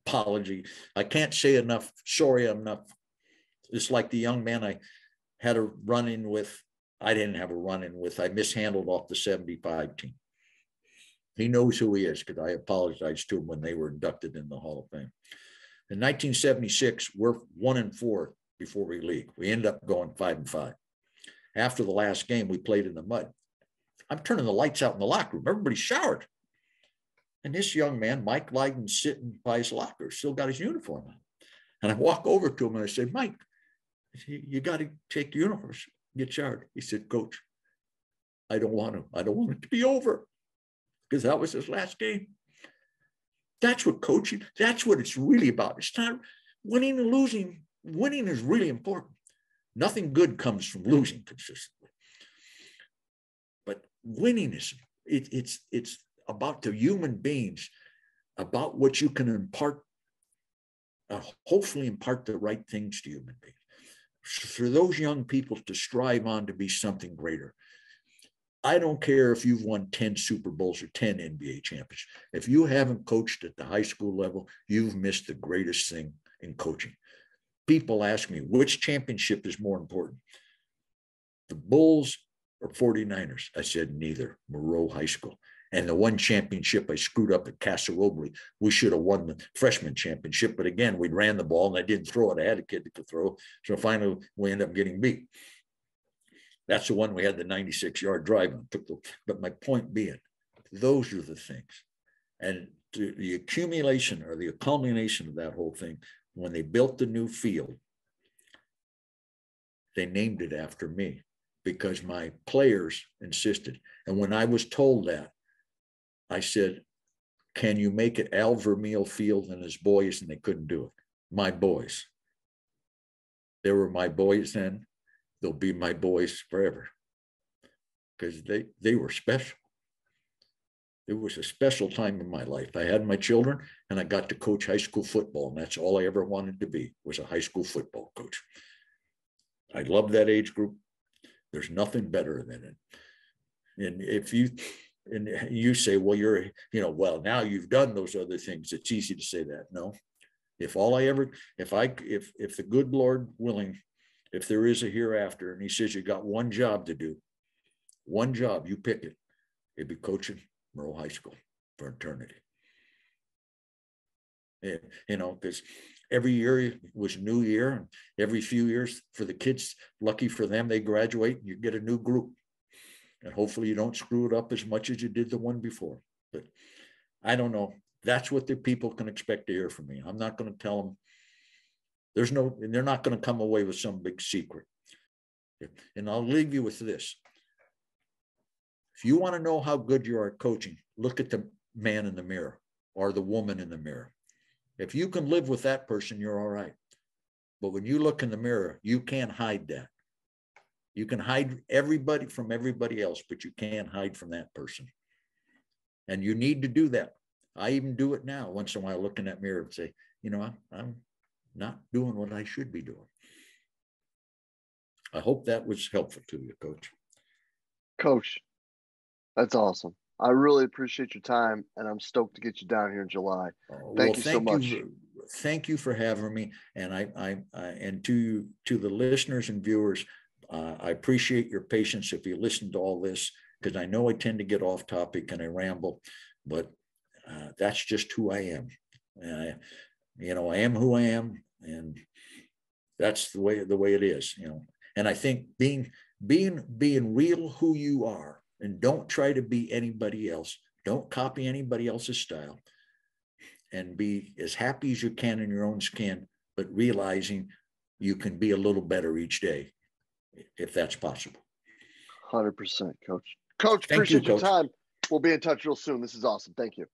Speaker 2: apology. I can't say enough. Sorry enough. It's like the young man I had a run-in with. I didn't have a run-in with. I mishandled off the 75 team. He knows who he is because I apologized to him when they were inducted in the Hall of Fame. In 1976, we're 1-4 before we leave. We end up going 5-5. After the last game, we played in the mud. I'm turning the lights out in the locker room. Everybody showered. And this young man, Mike Lydon's sitting by his locker, still got his uniform on. And I walk over to him and I say, Mike, you got to take your uniform, get showered. He said, Coach, I don't want to. I don't want it to be over. Because that was his last game. That's what coaching, that's what it's really about. It's not winning and losing. Winning is really important. Nothing good comes from losing consistently. But winning is, it's about the human beings, about what you can impart, hopefully impart the right things to human beings. For those young people to strive on to be something greater. I don't care if you've won 10 Super Bowls or 10 NBA championships. If you haven't coached at the high school level, you've missed the greatest thing in coaching. People ask me, which championship is more important? The Bulls or 49ers? I said, neither. Monroe High School. And the one championship I screwed up at Casa Robley, we should have won the freshman championship. But again, we ran the ball and I didn't throw it. I had a kid that could throw. So finally, we ended up getting beat. That's the one we had the 96-yard drive on. But my point being, those are the things. And the accumulation or the culmination of that whole thing, when they built the new field, they named it after me because my players insisted. And when I was told that, I said, can you make it Al Vermeil Field and his boys? And they couldn't do it. My boys. They were my boys then. They'll be my boys forever. because they were special. It was a special time in my life. I had my children and I got to coach high school football. And that's all I ever wanted to be, was a high school football coach. I love that age group. There's nothing better than it. And if you say, well, well, now you've done those other things. It's easy to say that. No, if the good Lord willing, if there is a hereafter and he says you got one job to do, one job, you pick it. It'd be coaching Merle High School for eternity. Because every year was a new year, and every few years for the kids, lucky for them, they graduate and you get a new group. And hopefully you don't screw it up as much as you did the one before. But I don't know. That's what the people can expect to hear from me. I'm not going to tell them. And they're not going to come away with some big secret. And I'll leave you with this. If you want to know how good you are at coaching, look at the man in the mirror or the woman in the mirror. If you can live with that person, you're all right. But when you look in the mirror, you can't hide that. You can hide everybody from everybody else, but you can't hide from that person. And you need to do that. I even do it now. Once in a while, I look in that mirror and say, I'm not doing what I should be doing. I hope that was helpful to you, Coach.
Speaker 1: Coach, that's awesome. I really appreciate your time, and I'm stoked to get you down here in July. Thank you so much.
Speaker 2: Thank you for having me. And and to the listeners and viewers, I appreciate your patience if you listen to all this, because I know I tend to get off topic and I ramble, but that's just who I am. I am who I am, and that's the way it is. And I think being real who you are. And don't try to be anybody else. Don't copy anybody else's style. And be as happy as you can in your own skin, but realizing you can be a little better each day, if that's possible.
Speaker 1: 100%, Coach. Coach, appreciate your time. We'll be in touch real soon. This is awesome. Thank you.